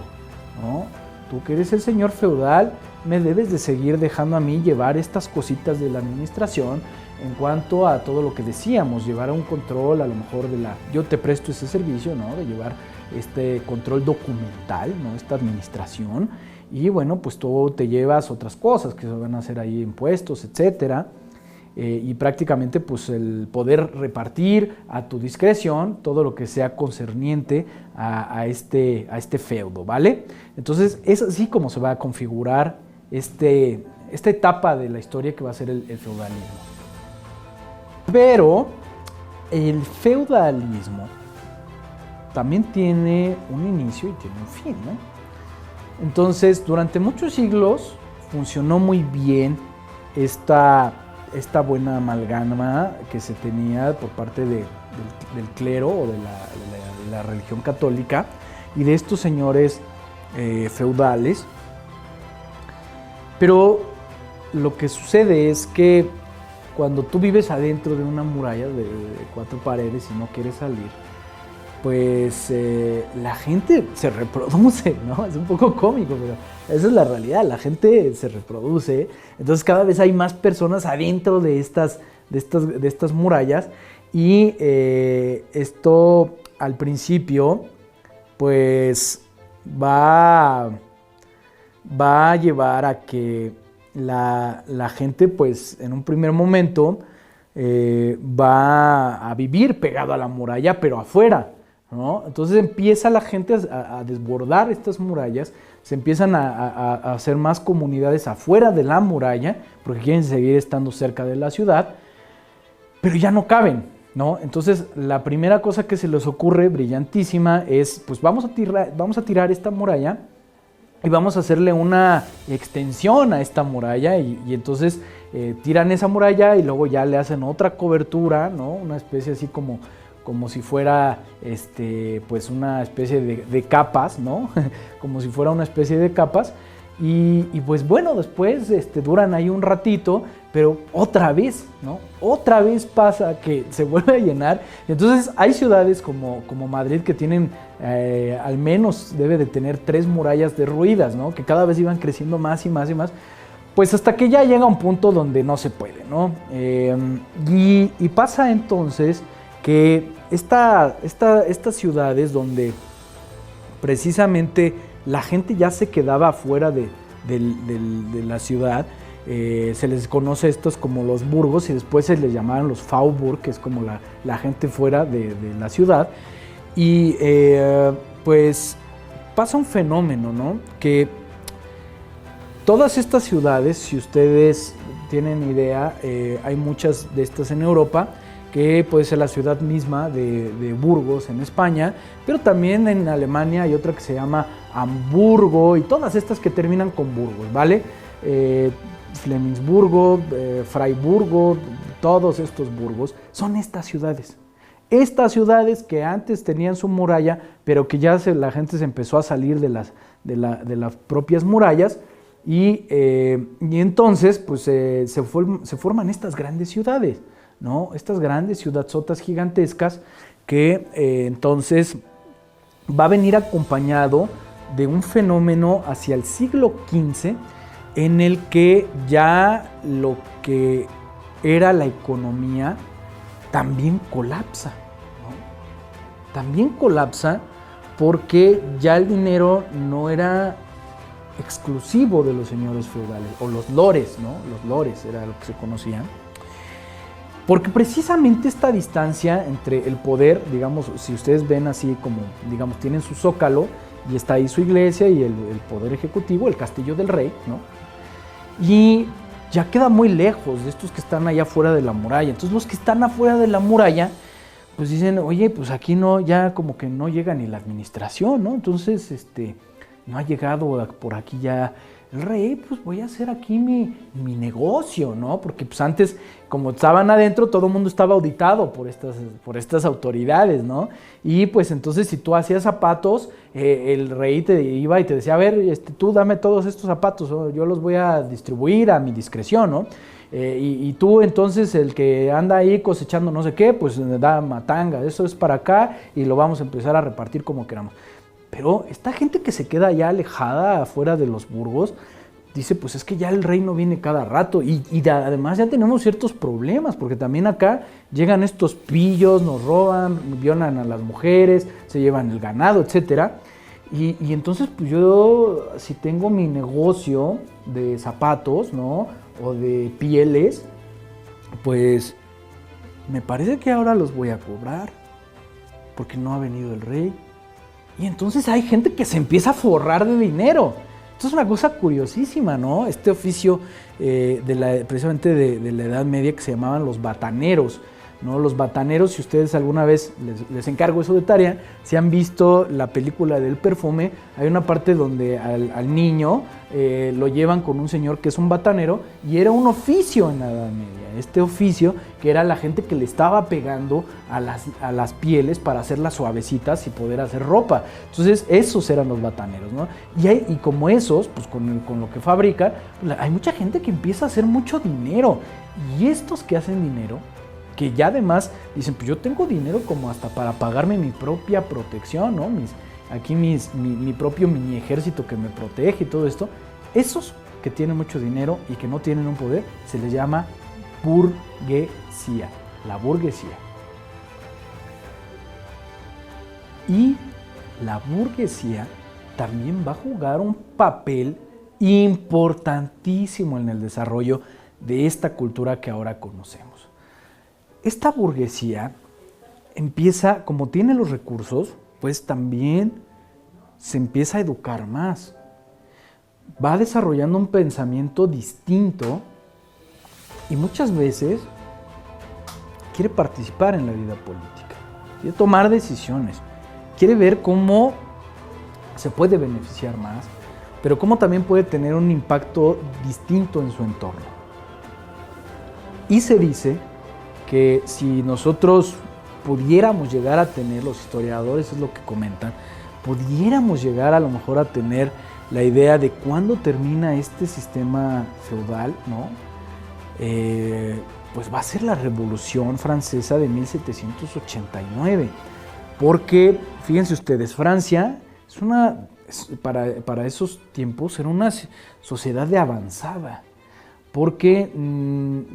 ¿no? Tú que eres el señor feudal, me debes de seguir dejando a mí llevar estas cositas de la administración en cuanto a todo lo que decíamos, llevar a un control a lo mejor yo te presto ese servicio, ¿no? De llevar este control documental, ¿no? Esta administración, y bueno, pues tú te llevas otras cosas que se van a hacer ahí, impuestos, etcétera. Y prácticamente pues el poder repartir a tu discreción todo lo que sea concerniente a este feudo, ¿vale? Entonces es así como se va a configurar esta etapa de la historia que va a ser el feudalismo. Pero el feudalismo también tiene un inicio y tiene un fin, ¿no? Entonces durante muchos siglos funcionó muy bien esta buena amalgama que se tenía por parte del clero o de la religión católica y de estos señores feudales. Pero lo que sucede es que cuando tú vives adentro de una muralla de 4 paredes y no quieres salir, pues la gente se reproduce, ¿no? Es un poco cómico, pero esa es la realidad, la gente se reproduce, entonces cada vez hay más personas adentro de estas murallas, y esto al principio pues va a llevar a que la gente pues en un primer momento va a vivir pegado a la muralla, pero afuera, ¿no? Entonces empieza la gente a desbordar estas murallas, se empiezan a hacer más comunidades afuera de la muralla, porque quieren seguir estando cerca de la ciudad, pero ya no caben, ¿no? Entonces la primera cosa que se les ocurre, brillantísima, es pues vamos a tirar esta muralla y vamos a hacerle una extensión a esta muralla, y entonces tiran esa muralla y luego ya le hacen otra cobertura, ¿no? Una especie así como si fuera pues una especie de capas, ¿no? Como si fuera una especie de capas, y pues bueno, después duran ahí un ratito, pero otra vez, ¿no? Otra vez pasa que se vuelve a llenar. Entonces hay ciudades como Madrid que tienen, al menos debe de tener 3 murallas derruidas, ¿no? Que cada vez iban creciendo más y más y más, pues hasta que ya llega un punto donde no se puede, ¿no? Y pasa entonces que estas ciudades donde precisamente la gente ya se quedaba fuera de de la ciudad. Se les conoce estos como los burgos y después se les llamaron los Faubourg, que es como la gente fuera de la ciudad. Y pues pasa un fenómeno, ¿no? Que todas estas ciudades, si ustedes tienen idea, hay muchas de estas en Europa, que puede ser la ciudad misma de Burgos en España, pero también en Alemania hay otra que se llama Hamburgo y todas estas que terminan con Burgos, ¿vale? Flemingsburgo, Freiburgo, todos estos burgos son estas ciudades. Estas ciudades que antes tenían su muralla, pero que ya la gente se empezó a salir de las propias murallas y entonces pues, se forman estas grandes ciudades, ¿no? Estas grandes ciudadzotas gigantescas que entonces va a venir acompañado de un fenómeno hacia el siglo XV en el que ya lo que era la economía también colapsa, ¿no? También colapsa porque ya el dinero no era exclusivo de los señores feudales, o los lores, ¿no? Los lores era lo que se conocían. Porque precisamente esta distancia entre el poder, digamos, si ustedes ven así como, digamos, tienen su zócalo y está ahí su iglesia y el poder ejecutivo, el castillo del rey, ¿no? Y ya queda muy lejos de estos que están allá afuera de la muralla. Entonces los que están afuera de la muralla, pues dicen, oye, pues aquí no, ya como que no llega ni la administración, ¿no? Entonces, no ha llegado por aquí ya el rey, pues voy a hacer aquí mi negocio, ¿no? Porque pues antes, como estaban adentro, todo el mundo estaba auditado por estas autoridades, ¿no? Y pues entonces si tú hacías zapatos, el rey te iba y te decía, a ver, tú dame todos estos zapatos, yo los voy a distribuir a mi discreción, ¿no? Y tú entonces, el que anda ahí cosechando no sé qué, pues da matanga, eso es para acá y lo vamos a empezar a repartir como queramos. Pero esta gente que se queda ya alejada afuera de los burgos, dice, pues es que ya el rey no viene cada rato y además ya tenemos ciertos problemas, porque también acá llegan estos pillos, nos roban, violan a las mujeres, se llevan el ganado, etc. Y entonces pues yo, si tengo mi negocio de zapatos, ¿no? O de pieles, pues me parece que ahora los voy a cobrar, porque no ha venido el rey. Y entonces hay gente que se empieza a forrar de dinero. Esto es una cosa curiosísima, ¿no? Este oficio precisamente de la Edad Media que se llamaban los bataneros, ¿no? Los bataneros, si ustedes alguna vez les encargo eso de tarea, si han visto la película del perfume, hay una parte donde al niño lo llevan con un señor que es un batanero y era un oficio en la Edad Media. Este oficio que era la gente que le estaba pegando a las pieles para hacerlas suavecitas y poder hacer ropa. Entonces esos eran los bataneros, ¿no? Y como esos, pues con lo que fabrican, hay mucha gente que empieza a hacer mucho dinero. Y estos que hacen dinero, que ya además dicen, pues yo tengo dinero como hasta para pagarme mi propia protección, ¿no? Mi propio mini ejército que me protege y todo esto. Esos que tienen mucho dinero y que no tienen un poder, se les llama burguesía, la burguesía. Y la burguesía también va a jugar un papel importantísimo en el desarrollo de esta cultura que ahora conocemos. Esta burguesía empieza, como tiene los recursos, pues también se empieza a educar más. Va desarrollando un pensamiento distinto y muchas veces quiere participar en la vida política, quiere tomar decisiones, quiere ver cómo se puede beneficiar más, pero cómo también puede tener un impacto distinto en su entorno. Y se dice que si nosotros pudiéramos llegar a tener, los historiadores es lo que comentan, pudiéramos llegar a lo mejor a tener la idea de cuándo termina este sistema feudal, ¿no? Pues va a ser la Revolución Francesa de 1789, porque fíjense ustedes, Francia para esos tiempos era una sociedad de avanzada, porque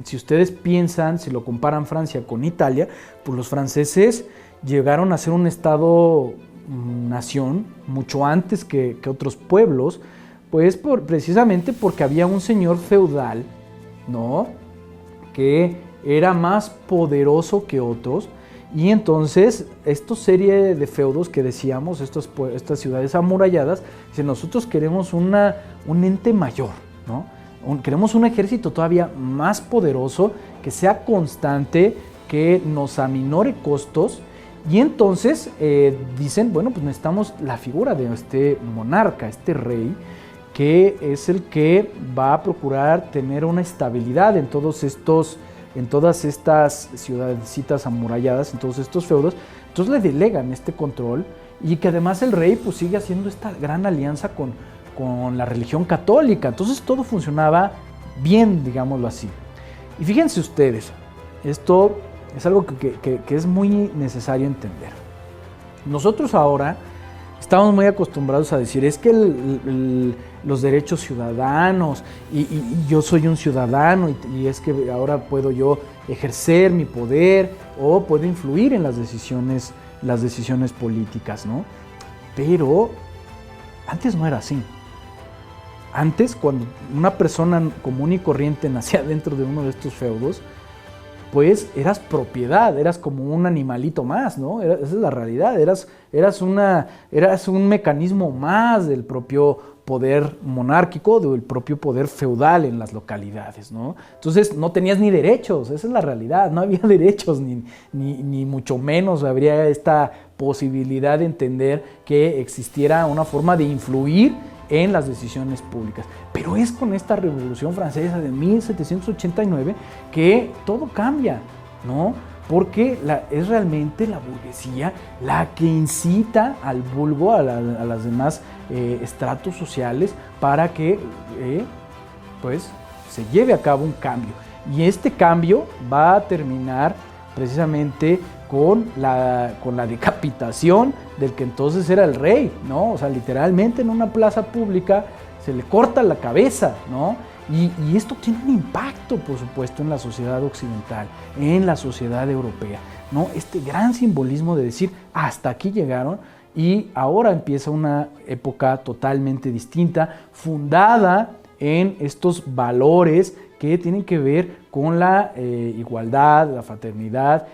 si ustedes piensan, si lo comparan Francia con Italia, pues los franceses llegaron a ser un estado nación mucho antes que otros pueblos, Pues precisamente porque había un señor feudal, ¿no?, que era más poderoso que otros, y entonces esta serie de feudos que decíamos, estas ciudades amuralladas, dicen, nosotros queremos un ente mayor, ¿no? Queremos un ejército todavía más poderoso, que sea constante, que nos aminore costos, y entonces dicen, bueno, pues necesitamos la figura de este monarca, este rey, que es el que va a procurar tener una estabilidad en todas estas ciudadecitas amuralladas, en todos estos feudos. Entonces le delegan este control, y que además el rey pues sigue haciendo esta gran alianza con la religión católica. Entonces todo funcionaba bien, digámoslo así. Y fíjense ustedes, esto es algo que es muy necesario entender. Nosotros ahora estamos muy acostumbrados a decir, es que los derechos ciudadanos, y yo soy un ciudadano, y es que ahora puedo yo ejercer mi poder, o puedo influir en las decisiones políticas, ¿no? Pero antes no era así. Antes, cuando una persona común y corriente nacía dentro de uno de estos feudos, pues eras propiedad, eras como un animalito más, ¿no? Esa es la realidad, eras un mecanismo más del propio poder monárquico, del propio poder feudal en las localidades, ¿no? Entonces no tenías ni derechos, esa es la realidad, no había derechos, ni mucho menos habría esta posibilidad de entender que existiera una forma de influir en las decisiones públicas. Pero es con esta Revolución Francesa de 1789 que todo cambia, ¿no? Porque es realmente la burguesía la que incita al vulgo, a las demás estratos sociales, para que pues se lleve a cabo un cambio. Y este cambio va a terminar precisamente con la decapitación del que entonces era el rey, ¿no? O sea, literalmente en una plaza pública se le corta la cabeza, ¿no? Y esto tiene un impacto, por supuesto, en la sociedad occidental, en la sociedad europea, ¿no? Este gran simbolismo de decir, hasta aquí llegaron, y ahora empieza una época totalmente distinta, fundada en estos valores que tienen que ver con la igualdad, la fraternidad,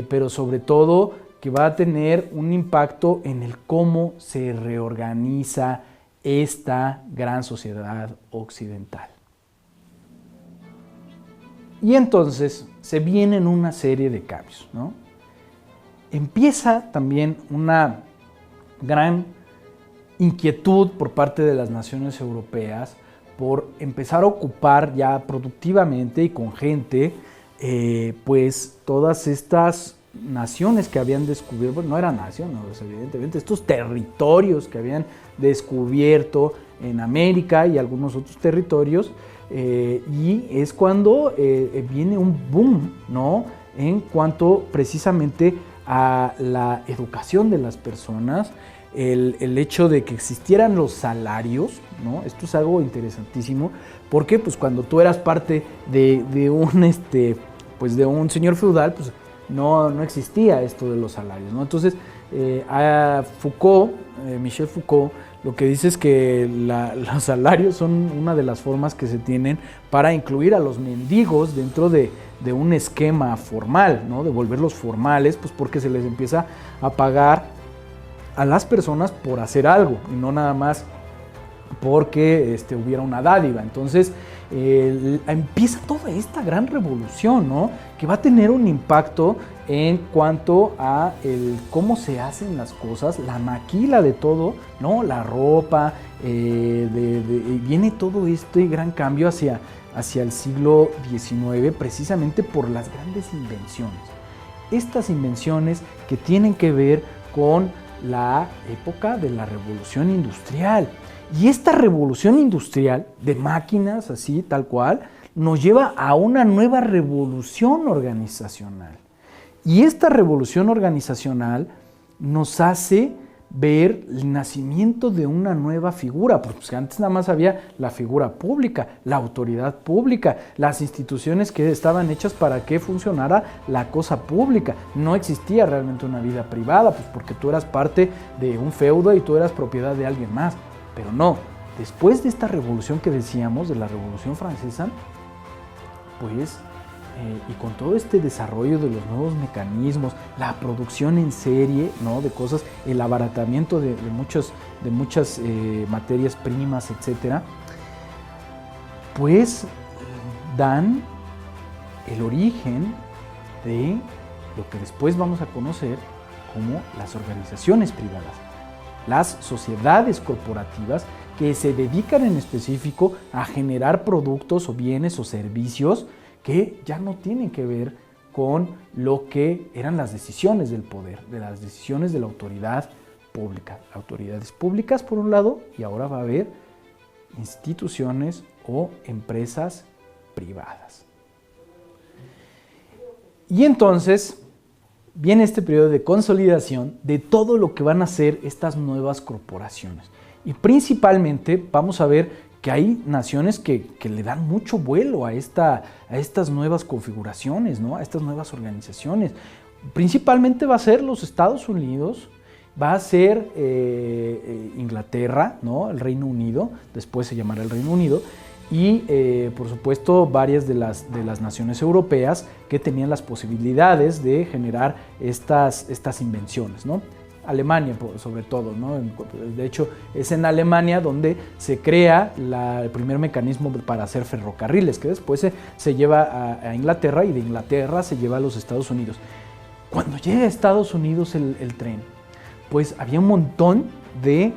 pero sobre todo que va a tener un impacto en el cómo se reorganiza esta gran sociedad occidental. Y entonces se vienen una serie de cambios, ¿no? Empieza también una gran inquietud por parte de las naciones europeas por empezar a ocupar ya productivamente y con gente, pues todas estas naciones que habían descubierto, bueno, no eran naciones, evidentemente, estos territorios que habían descubierto en América y algunos otros territorios, y es cuando viene un boom, ¿no?, en cuanto precisamente a la educación de las personas, el hecho de que existieran los salarios, ¿no? Esto es algo interesantísimo, porque pues cuando tú eras parte de un señor feudal, pues no existía esto de los salarios, ¿no? Entonces, Michel Foucault, lo que dice es que los salarios son una de las formas que se tienen para incluir a los mendigos dentro de un esquema formal, ¿no? De volverlos formales, pues porque se les empieza a pagar a las personas por hacer algo, y no nada más porque hubiera una dádiva. Entonces empieza toda esta gran revolución, ¿no?, que va a tener un impacto en cuanto a cómo se hacen las cosas, la maquila de todo, ¿no?, la ropa, viene todo este gran cambio hacia el siglo XIX, precisamente por las grandes invenciones. Estas invenciones que tienen que ver con la época de la revolución industrial. Y esta revolución industrial de máquinas, así, tal cual, nos lleva a una nueva revolución organizacional. Y esta revolución organizacional nos hace ver el nacimiento de una nueva figura, porque antes nada más había la figura pública, la autoridad pública, las instituciones que estaban hechas para que funcionara la cosa pública. No existía realmente una vida privada, pues porque tú eras parte de un feudo y tú eras propiedad de alguien más. Pero no, después de esta revolución que decíamos, de la Revolución Francesa, pues, y con todo este desarrollo de los nuevos mecanismos, la producción en serie, ¿no?, de cosas, el abaratamiento de muchas materias primas, etcétera, pues dan el origen de lo que después vamos a conocer como las organizaciones privadas, las sociedades corporativas que se dedican en específico a generar productos o bienes o servicios que ya no tienen que ver con lo que eran las decisiones del poder, de las decisiones de la autoridad pública. Autoridades públicas por un lado, y ahora va a haber instituciones o empresas privadas. Y entonces viene este periodo de consolidación de todo lo que van a ser estas nuevas corporaciones. Y principalmente vamos a ver que hay naciones que le dan mucho vuelo a estas nuevas configuraciones, ¿no?, a estas nuevas organizaciones. Principalmente va a ser los Estados Unidos, va a ser Inglaterra, ¿no?, el Reino Unido, después se llamará el Reino Unido, y por supuesto varias de las naciones europeas que tenían las posibilidades de generar estas invenciones, ¿no? Alemania sobre todo, ¿no? De hecho es en Alemania donde se crea el primer mecanismo para hacer ferrocarriles, que después se lleva a Inglaterra, y de Inglaterra se lleva a los Estados Unidos. Cuando llega a Estados Unidos el tren, pues había un montón de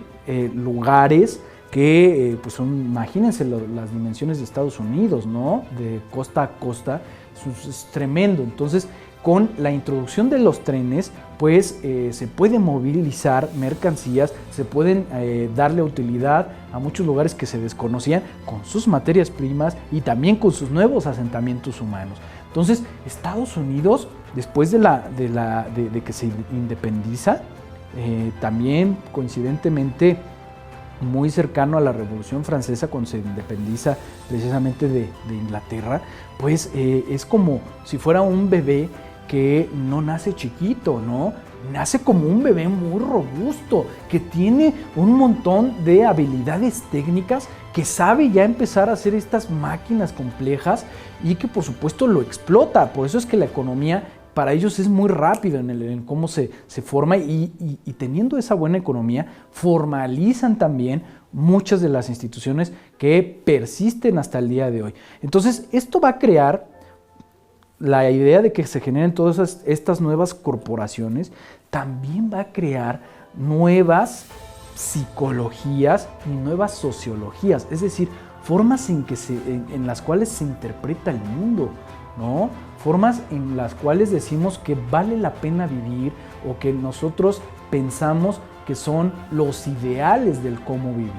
lugares que, pues imagínense las dimensiones de Estados Unidos, ¿no?, de costa a costa, es tremendo. Entonces, con la introducción de los trenes, pues se puede movilizar mercancías, se pueden darle utilidad a muchos lugares que se desconocían con sus materias primas y también con sus nuevos asentamientos humanos. Entonces, Estados Unidos, después de que se independiza, también coincidentemente muy cercano a la Revolución Francesa, cuando se independiza precisamente de Inglaterra, pues es como si fuera un bebé que no nace chiquito, ¿no? Nace como un bebé muy robusto, que tiene un montón de habilidades técnicas, que sabe ya empezar a hacer estas máquinas complejas y que por supuesto lo explota. Por eso es que la economía para ellos es muy rápido en cómo se forma, y teniendo esa buena economía formalizan también muchas de las instituciones que persisten hasta el día de hoy. Entonces esto va a crear la idea de que se generen todas estas nuevas corporaciones, también va a crear nuevas psicologías y nuevas sociologías, es decir, formas en las cuales se interpreta el mundo, ¿no? Formas en las cuales decimos que vale la pena vivir, o que nosotros pensamos que son los ideales del cómo vivir.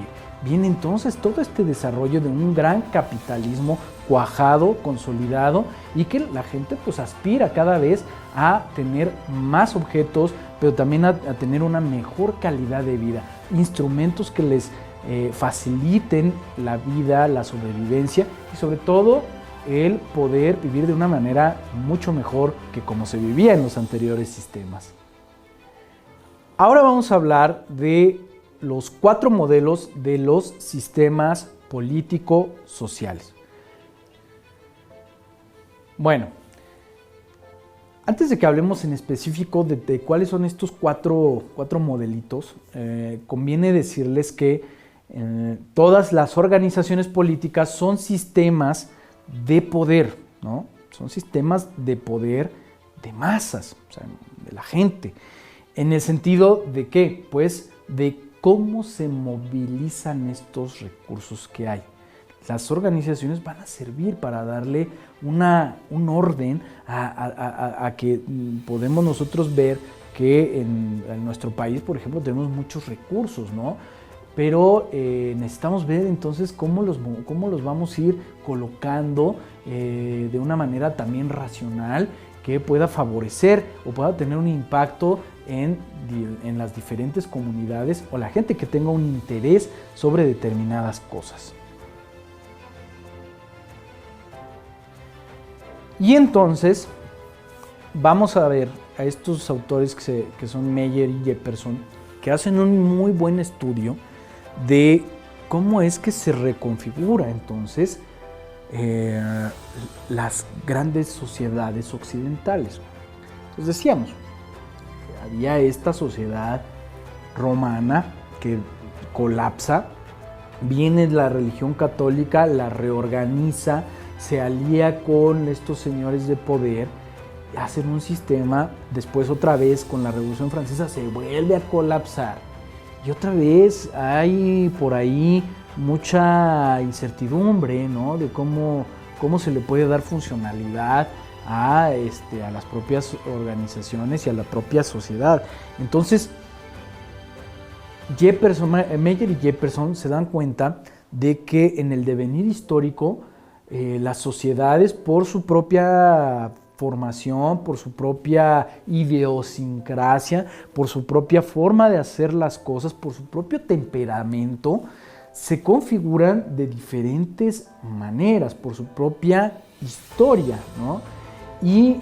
Viene entonces todo este desarrollo de un gran capitalismo cuajado, consolidado, y que la gente pues aspira cada vez a tener más objetos, pero también a tener una mejor calidad de vida, instrumentos que les faciliten la vida, la sobrevivencia, y sobre todo el poder vivir de una manera mucho mejor que como se vivía en los anteriores sistemas. Ahora vamos a hablar de los 4 modelos de los sistemas político-sociales. Bueno, antes de que hablemos en específico de cuáles son estos cuatro modelitos, conviene decirles que todas las organizaciones políticas son sistemas de poder, ¿no? Son sistemas de poder de masas, o sea, de la gente. ¿En el sentido de qué? Pues de cómo se movilizan estos recursos que hay. Las organizaciones van a servir para darle un orden a que podemos nosotros ver que en nuestro país, por ejemplo, tenemos muchos recursos, ¿no? Pero necesitamos ver entonces cómo los vamos a ir colocando de una manera también racional, que pueda favorecer o pueda tener un impacto en las diferentes comunidades, o la gente que tenga un interés sobre determinadas cosas. Y entonces vamos a ver a estos autores que son Meyer y Jefferson, que hacen un muy buen estudio de cómo es que se reconfigura entonces las grandes sociedades occidentales. Entonces decíamos, que había esta sociedad romana que colapsa, viene la religión católica, la reorganiza, se alía con estos señores de poder, hacen un sistema, después otra vez con la Revolución Francesa se vuelve a colapsar. Y otra vez hay por ahí mucha incertidumbre, ¿no? De cómo se le puede dar funcionalidad a las propias organizaciones y a la propia sociedad. Entonces, Meyer y Jefferson se dan cuenta de que en el devenir histórico las sociedades, por su propia formación, por su propia idiosincrasia, por su propia forma de hacer las cosas, por su propio temperamento, se configuran de diferentes maneras, por su propia historia, ¿no? Y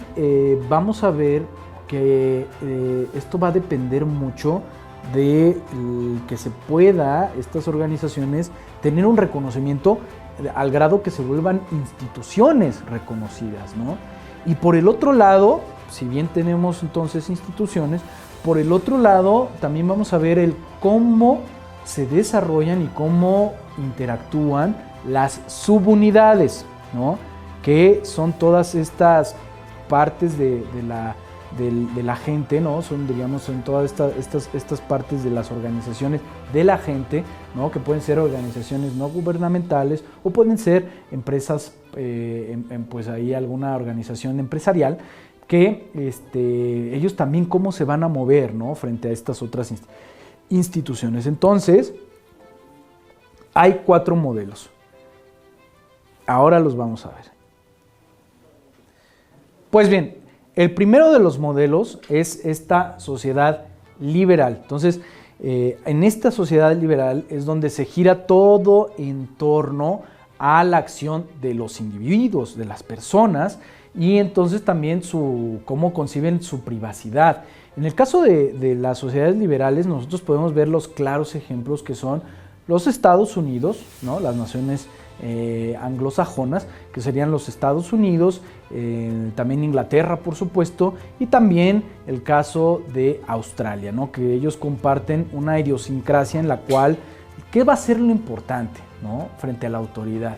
vamos a ver que esto va a depender mucho de que se pueda estas organizaciones tener un reconocimiento al grado que se vuelvan instituciones reconocidas, ¿no? Y por el otro lado, si bien tenemos entonces instituciones, por el otro lado también vamos a ver el cómo se desarrollan y cómo interactúan las subunidades, ¿no? Que son todas estas partes de la gente, ¿no? Son, digamos, son todas estas partes de las organizaciones de la gente, ¿no? Que pueden ser organizaciones no gubernamentales o pueden ser empresas, pues ahí alguna organización empresarial, que ellos también cómo se van a mover, ¿no? Frente a estas otras instituciones. Entonces, hay 4 modelos. Ahora los vamos a ver. Pues bien, el primero de los modelos es esta sociedad liberal. Entonces, en esta sociedad liberal es donde se gira todo en torno a la acción de los individuos, de las personas, y entonces también cómo conciben su privacidad. En el caso de las sociedades liberales, nosotros podemos ver los claros ejemplos que son los Estados Unidos, ¿no? Las naciones anglosajonas, que serían los Estados Unidos, también Inglaterra, por supuesto, y también el caso de Australia, ¿no? Que ellos comparten una idiosincrasia en la cual, ¿qué va a ser lo importante, ¿no? Frente a la autoridad?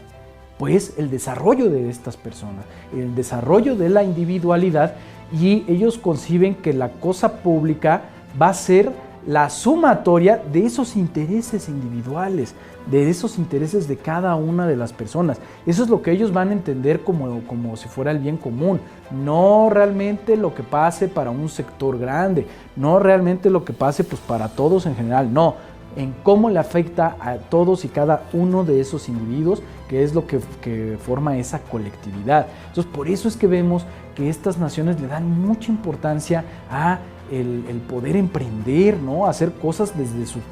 Pues el desarrollo de estas personas, el desarrollo de la individualidad, y ellos conciben que la cosa pública va a ser la sumatoria de esos intereses individuales, de esos intereses de cada una de las personas. Eso es lo que ellos van a entender como si fuera el bien común, no realmente lo que pase para un sector grande, no realmente lo que pase pues para todos en general, no, en cómo le afecta a todos y cada uno de esos individuos, que es lo que forma esa colectividad. Entonces, por eso es que vemos que estas naciones le dan mucha importancia a el poder emprender, ¿no? Hacer cosas desde sus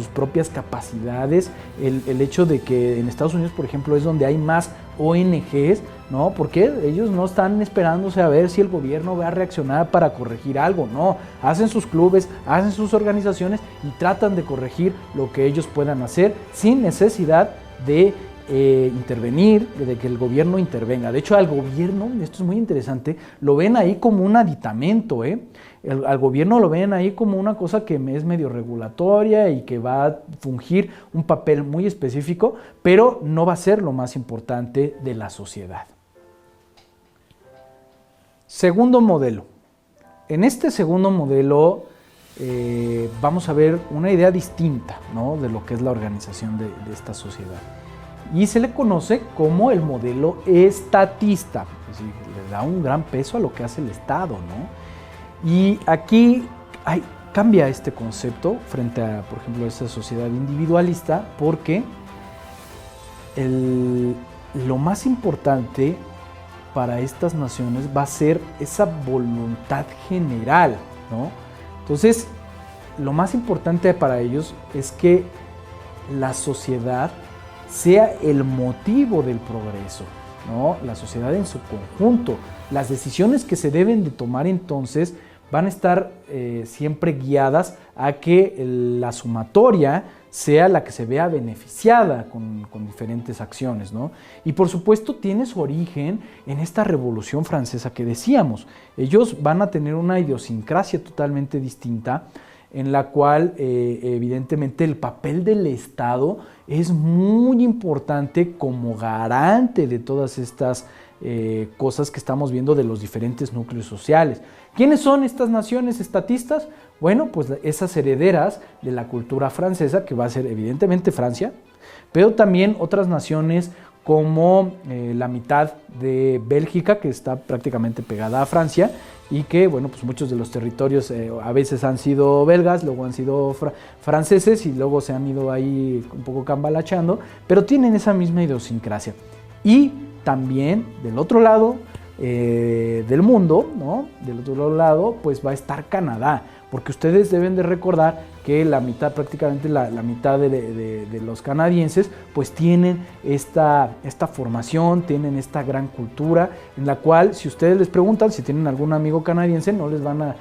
propias capacidades, el hecho de que en Estados Unidos, por ejemplo, es donde hay más ONGs, ¿no? Porque ellos no están esperándose a ver si el gobierno va a reaccionar para corregir algo, no, hacen sus clubes, hacen sus organizaciones y tratan de corregir lo que ellos puedan hacer sin necesidad de intervenir, de que el gobierno intervenga. De hecho, al gobierno, esto es muy interesante, lo ven ahí como un aditamento, al gobierno lo ven ahí como una cosa que es medio regulatoria y que va a fungir un papel muy específico, pero no va a ser lo más importante de la sociedad. Segundo modelo. En este segundo modelo vamos a ver una idea distinta, ¿no? De lo que es la organización de esta sociedad. Y se le conoce como el modelo estatista, es decir, le da un gran peso a lo que hace el Estado, ¿no? Y aquí cambia este concepto frente a, por ejemplo, esta sociedad individualista, porque lo más importante para estas naciones va a ser esa voluntad general, ¿no? Entonces, lo más importante para ellos es que la sociedad sea el motivo del progreso, ¿no? La sociedad en su conjunto. Las decisiones que se deben de tomar entonces van a estar siempre guiadas a que la sumatoria sea la que se vea beneficiada con diferentes acciones, ¿no? Y por supuesto tiene su origen en esta Revolución Francesa que decíamos. Ellos van a tener una idiosincrasia totalmente distinta, en la cual evidentemente el papel del Estado es muy importante como garante de todas estas cosas que estamos viendo de los diferentes núcleos sociales. ¿Quiénes son estas naciones estatistas? Bueno, pues esas herederas de la cultura francesa, que va a ser evidentemente Francia, pero también otras naciones como la mitad de Bélgica, que está prácticamente pegada a Francia, y que, bueno, pues muchos de los territorios a veces han sido belgas, luego han sido franceses y luego se han ido ahí un poco cambalachando, pero tienen esa misma idiosincrasia. Y también del otro lado del mundo, ¿no? Del otro lado, pues va a estar Canadá, porque ustedes deben de recordar que la mitad, prácticamente la mitad de los canadienses, pues tienen esta formación, tienen esta gran cultura, en la cual si ustedes les preguntan si tienen algún amigo canadiense, no les van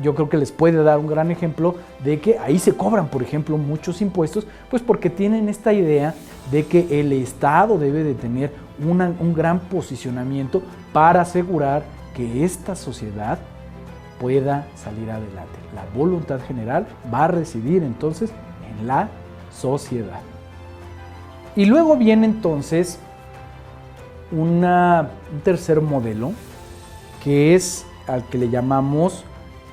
yo creo que les puede dar un gran ejemplo de que ahí se cobran, por ejemplo, muchos impuestos, pues porque tienen esta idea de que el Estado debe de tener un gran posicionamiento para asegurar que esta sociedad pueda salir adelante. La voluntad general va a residir entonces en la sociedad. Y luego viene entonces un tercer modelo, que es al que le llamamos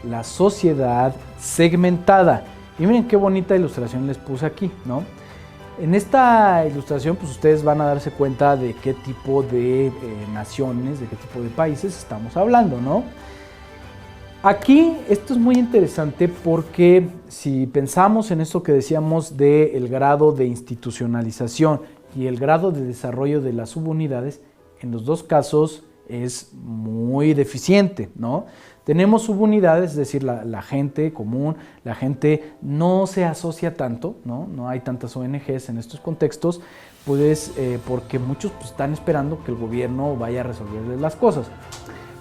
la sociedad segmentada. Y miren qué bonita ilustración les puse aquí, ¿no? En esta ilustración, pues ustedes van a darse cuenta de qué tipo de naciones, de qué tipo de países estamos hablando, ¿no? Aquí esto es muy interesante porque si pensamos en esto que decíamos del grado de institucionalización y el grado de desarrollo de las subunidades, en los dos casos es muy deficiente, ¿no? Tenemos subunidades, es decir, la gente común, la gente no se asocia tanto, ¿no? No hay tantas ONGs en estos contextos, pues porque muchos pues, están esperando que el gobierno vaya a resolverles las cosas.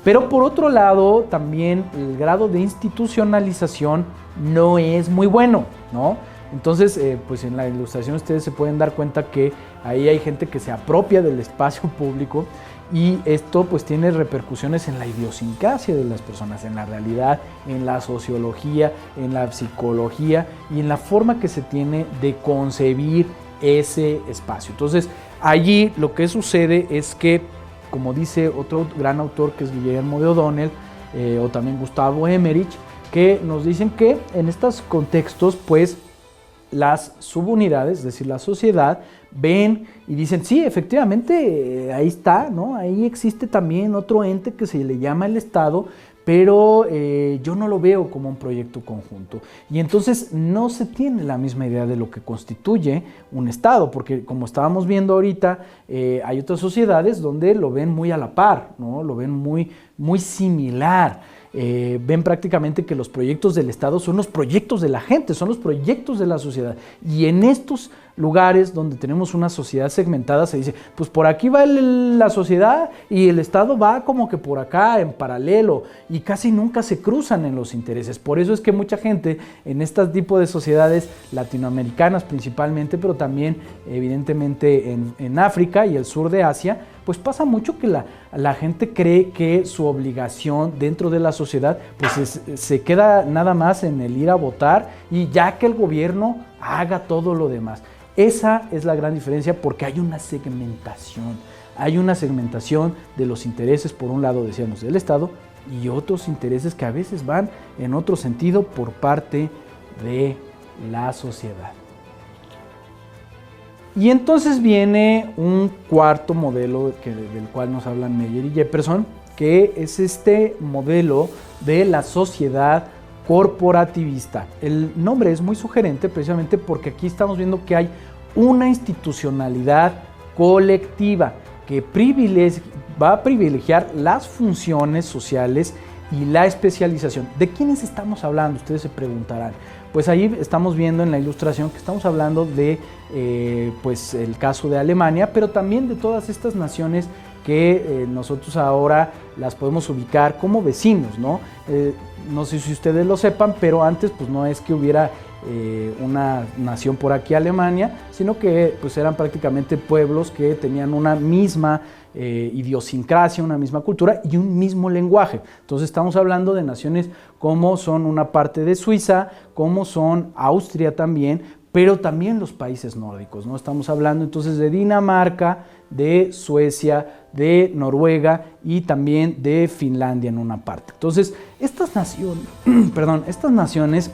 Pero por otro lado, también el grado de institucionalización no es muy bueno, ¿no? Entonces, pues en la ilustración ustedes se pueden dar cuenta que ahí hay gente que se apropia del espacio público y esto pues tiene repercusiones en la idiosincrasia de las personas, en la realidad, en la sociología, en la psicología y en la forma que se tiene de concebir ese espacio. Entonces, allí lo que sucede es que, como dice otro gran autor que es Guillermo de O'Donnell o también Gustavo Emmerich, que nos dicen que en estos contextos pues las subunidades, es decir, la sociedad, ven y dicen, sí, efectivamente, ahí está, ¿no? Ahí existe también otro ente que se le llama el Estado, pero yo no lo veo como un proyecto conjunto. Y entonces no se tiene la misma idea de lo que constituye un Estado, porque como estábamos viendo ahorita, hay otras sociedades donde lo ven muy a la par, ¿no? Lo ven muy, muy similar. Ven prácticamente que los proyectos del Estado son los proyectos de la gente, son los proyectos de la sociedad. Y en estos lugares donde tenemos una sociedad segmentada se dice, pues por aquí va la sociedad y el Estado va como que por acá en paralelo y casi nunca se cruzan en los intereses. Por eso es que mucha gente en este tipo de sociedades latinoamericanas principalmente, pero también evidentemente en África y el sur de Asia, pues pasa mucho que la gente cree que su obligación dentro de la sociedad pues se queda nada más en el ir a votar y ya que el gobierno haga todo lo demás. Esa es la gran diferencia porque hay una segmentación de los intereses, por un lado decíamos del Estado y otros intereses que a veces van en otro sentido por parte de la sociedad. Y entonces viene un cuarto modelo del cual nos hablan Meyer y Jefferson, que es este modelo de la sociedad corporativista. El nombre es muy sugerente precisamente porque aquí estamos viendo que hay una institucionalidad colectiva que va a privilegiar las funciones sociales y la especialización. ¿De quiénes estamos hablando? Ustedes se preguntarán. Pues ahí estamos viendo en la ilustración que estamos hablando de pues el caso de Alemania, pero también de todas estas naciones que nosotros ahora las podemos ubicar como vecinos, ¿no? No sé si ustedes lo sepan, pero antes pues no es que hubiera una nación por aquí, Alemania, sino que pues eran prácticamente pueblos que tenían una misma idiosincrasia, una misma cultura y un mismo lenguaje. Entonces estamos hablando de naciones como son una parte de Suiza, como son Austria también, pero también los países nórdicos, ¿no? Estamos hablando entonces de Dinamarca, de Suecia, de Noruega y también de Finlandia en una parte. Entonces, estas naciones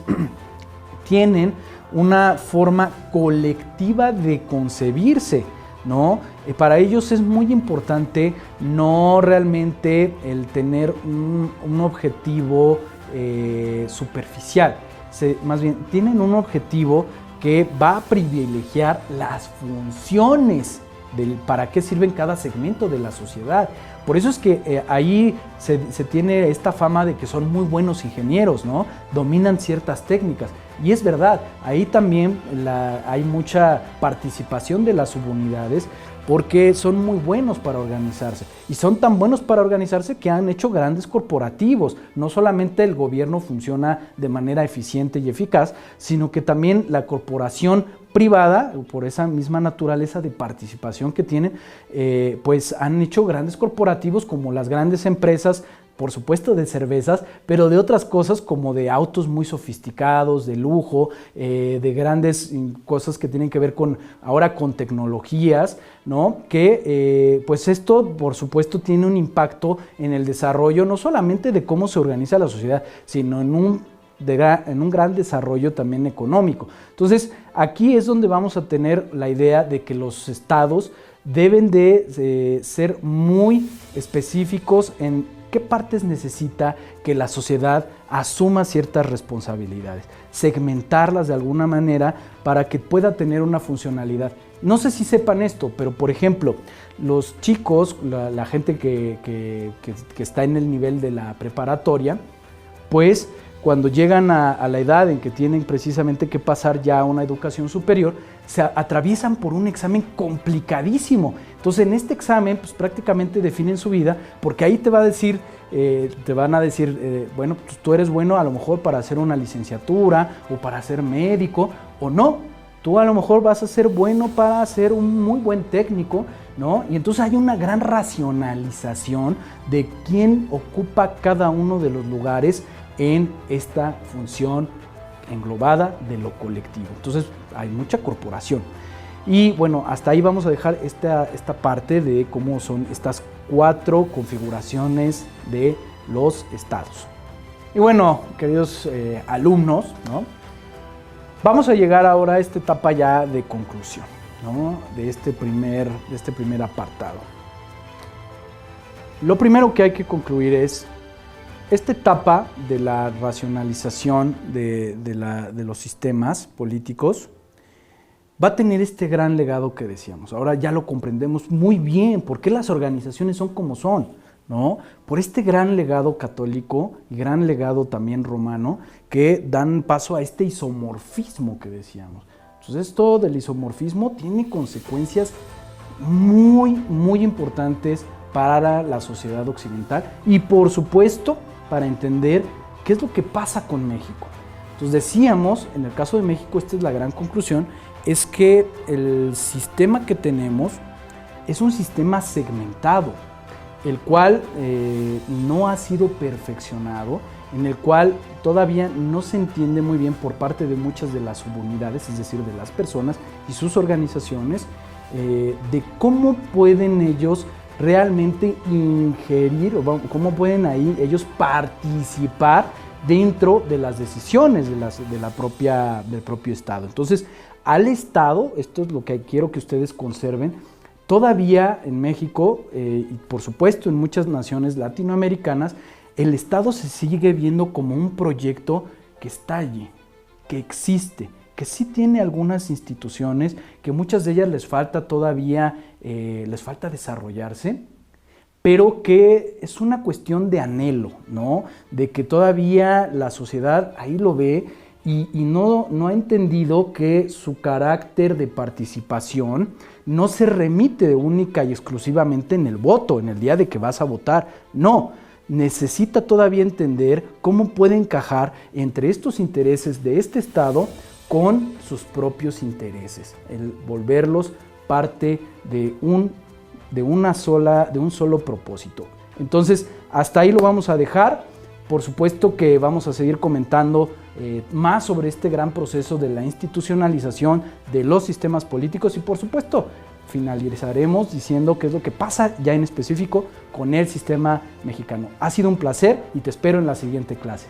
tienen una forma colectiva de concebirse, ¿no? Para ellos es muy importante no realmente el tener un objetivo superficial, más bien tienen un objetivo que va a privilegiar las funciones para qué sirven cada segmento de la sociedad. Por eso es que ahí se tiene esta fama de que son muy buenos ingenieros, ¿no? Dominan ciertas técnicas. Y es verdad, ahí también hay mucha participación de las subunidades porque son muy buenos para organizarse. Y son tan buenos para organizarse que han hecho grandes corporativos. No solamente el gobierno funciona de manera eficiente y eficaz, sino que también la corporación privada, por esa misma naturaleza de participación que tienen, pues han hecho grandes corporativos como las grandes empresas, por supuesto de cervezas, pero de otras cosas como de autos muy sofisticados, de lujo, de grandes cosas que tienen que ver ahora con tecnologías, ¿no? Que pues esto por supuesto tiene un impacto en el desarrollo no solamente de cómo se organiza la sociedad, sino en un gran desarrollo también económico. Entonces, aquí es donde vamos a tener la idea de que los estados deben de ser muy específicos en qué partes necesita que la sociedad asuma ciertas responsabilidades, segmentarlas de alguna manera para que pueda tener una funcionalidad. No sé si sepan esto, pero por ejemplo, los chicos, la gente que está en el nivel de la preparatoria, pues cuando llegan a la edad en que tienen precisamente que pasar ya a una educación superior, se atraviesan por un examen complicadísimo. Entonces en este examen pues prácticamente definen su vida, porque ahí te van a decir, bueno, pues tú eres bueno a lo mejor para hacer una licenciatura o para ser médico, o no, tú a lo mejor vas a ser bueno para ser un muy buen técnico, ¿no? Y entonces hay una gran racionalización de quién ocupa cada uno de los lugares en esta función englobada de lo colectivo. Entonces hay mucha corporación. Y bueno, hasta ahí vamos a dejar esta parte de cómo son estas 4 configuraciones de los estados. Y bueno, queridos alumnos, ¿no? Vamos a llegar ahora a esta etapa ya de conclusión, ¿no? de este primer apartado. Lo primero que hay que concluir es esta etapa de la racionalización de los sistemas políticos va a tener este gran legado que decíamos. Ahora ya lo comprendemos muy bien, por qué las organizaciones son como son, ¿no? Por este gran legado católico y gran legado también romano que dan paso a este isomorfismo que decíamos. Entonces esto del isomorfismo tiene consecuencias muy, muy importantes para la sociedad occidental y por supuesto para entender qué es lo que pasa con México. Entonces decíamos, en el caso de México, esta es la gran conclusión, es que el sistema que tenemos es un sistema segmentado, el cual no ha sido perfeccionado, en el cual todavía no se entiende muy bien por parte de muchas de las subunidades, es decir, de las personas y sus organizaciones, de cómo pueden ellos realmente ingerir o cómo pueden ahí ellos participar dentro de las decisiones del propio Estado. Entonces, al Estado, esto es lo que quiero que ustedes conserven, todavía en México y por supuesto en muchas naciones latinoamericanas, el Estado se sigue viendo como un proyecto que está allí, que existe, que sí tiene algunas instituciones, que muchas de ellas les falta todavía, les falta desarrollarse, pero que es una cuestión de anhelo, ¿no? De que todavía la sociedad ahí lo ve y no ha entendido que su carácter de participación no se remite única y exclusivamente en el voto, en el día de que vas a votar. No, necesita todavía entender cómo puede encajar entre estos intereses de este Estado con sus propios intereses, el volverlos parte de un solo propósito. Entonces, hasta ahí lo vamos a dejar. Por supuesto que vamos a seguir comentando más sobre este gran proceso de la institucionalización de los sistemas políticos y, por supuesto, finalizaremos diciendo qué es lo que pasa ya en específico con el sistema mexicano. Ha sido un placer y te espero en la siguiente clase.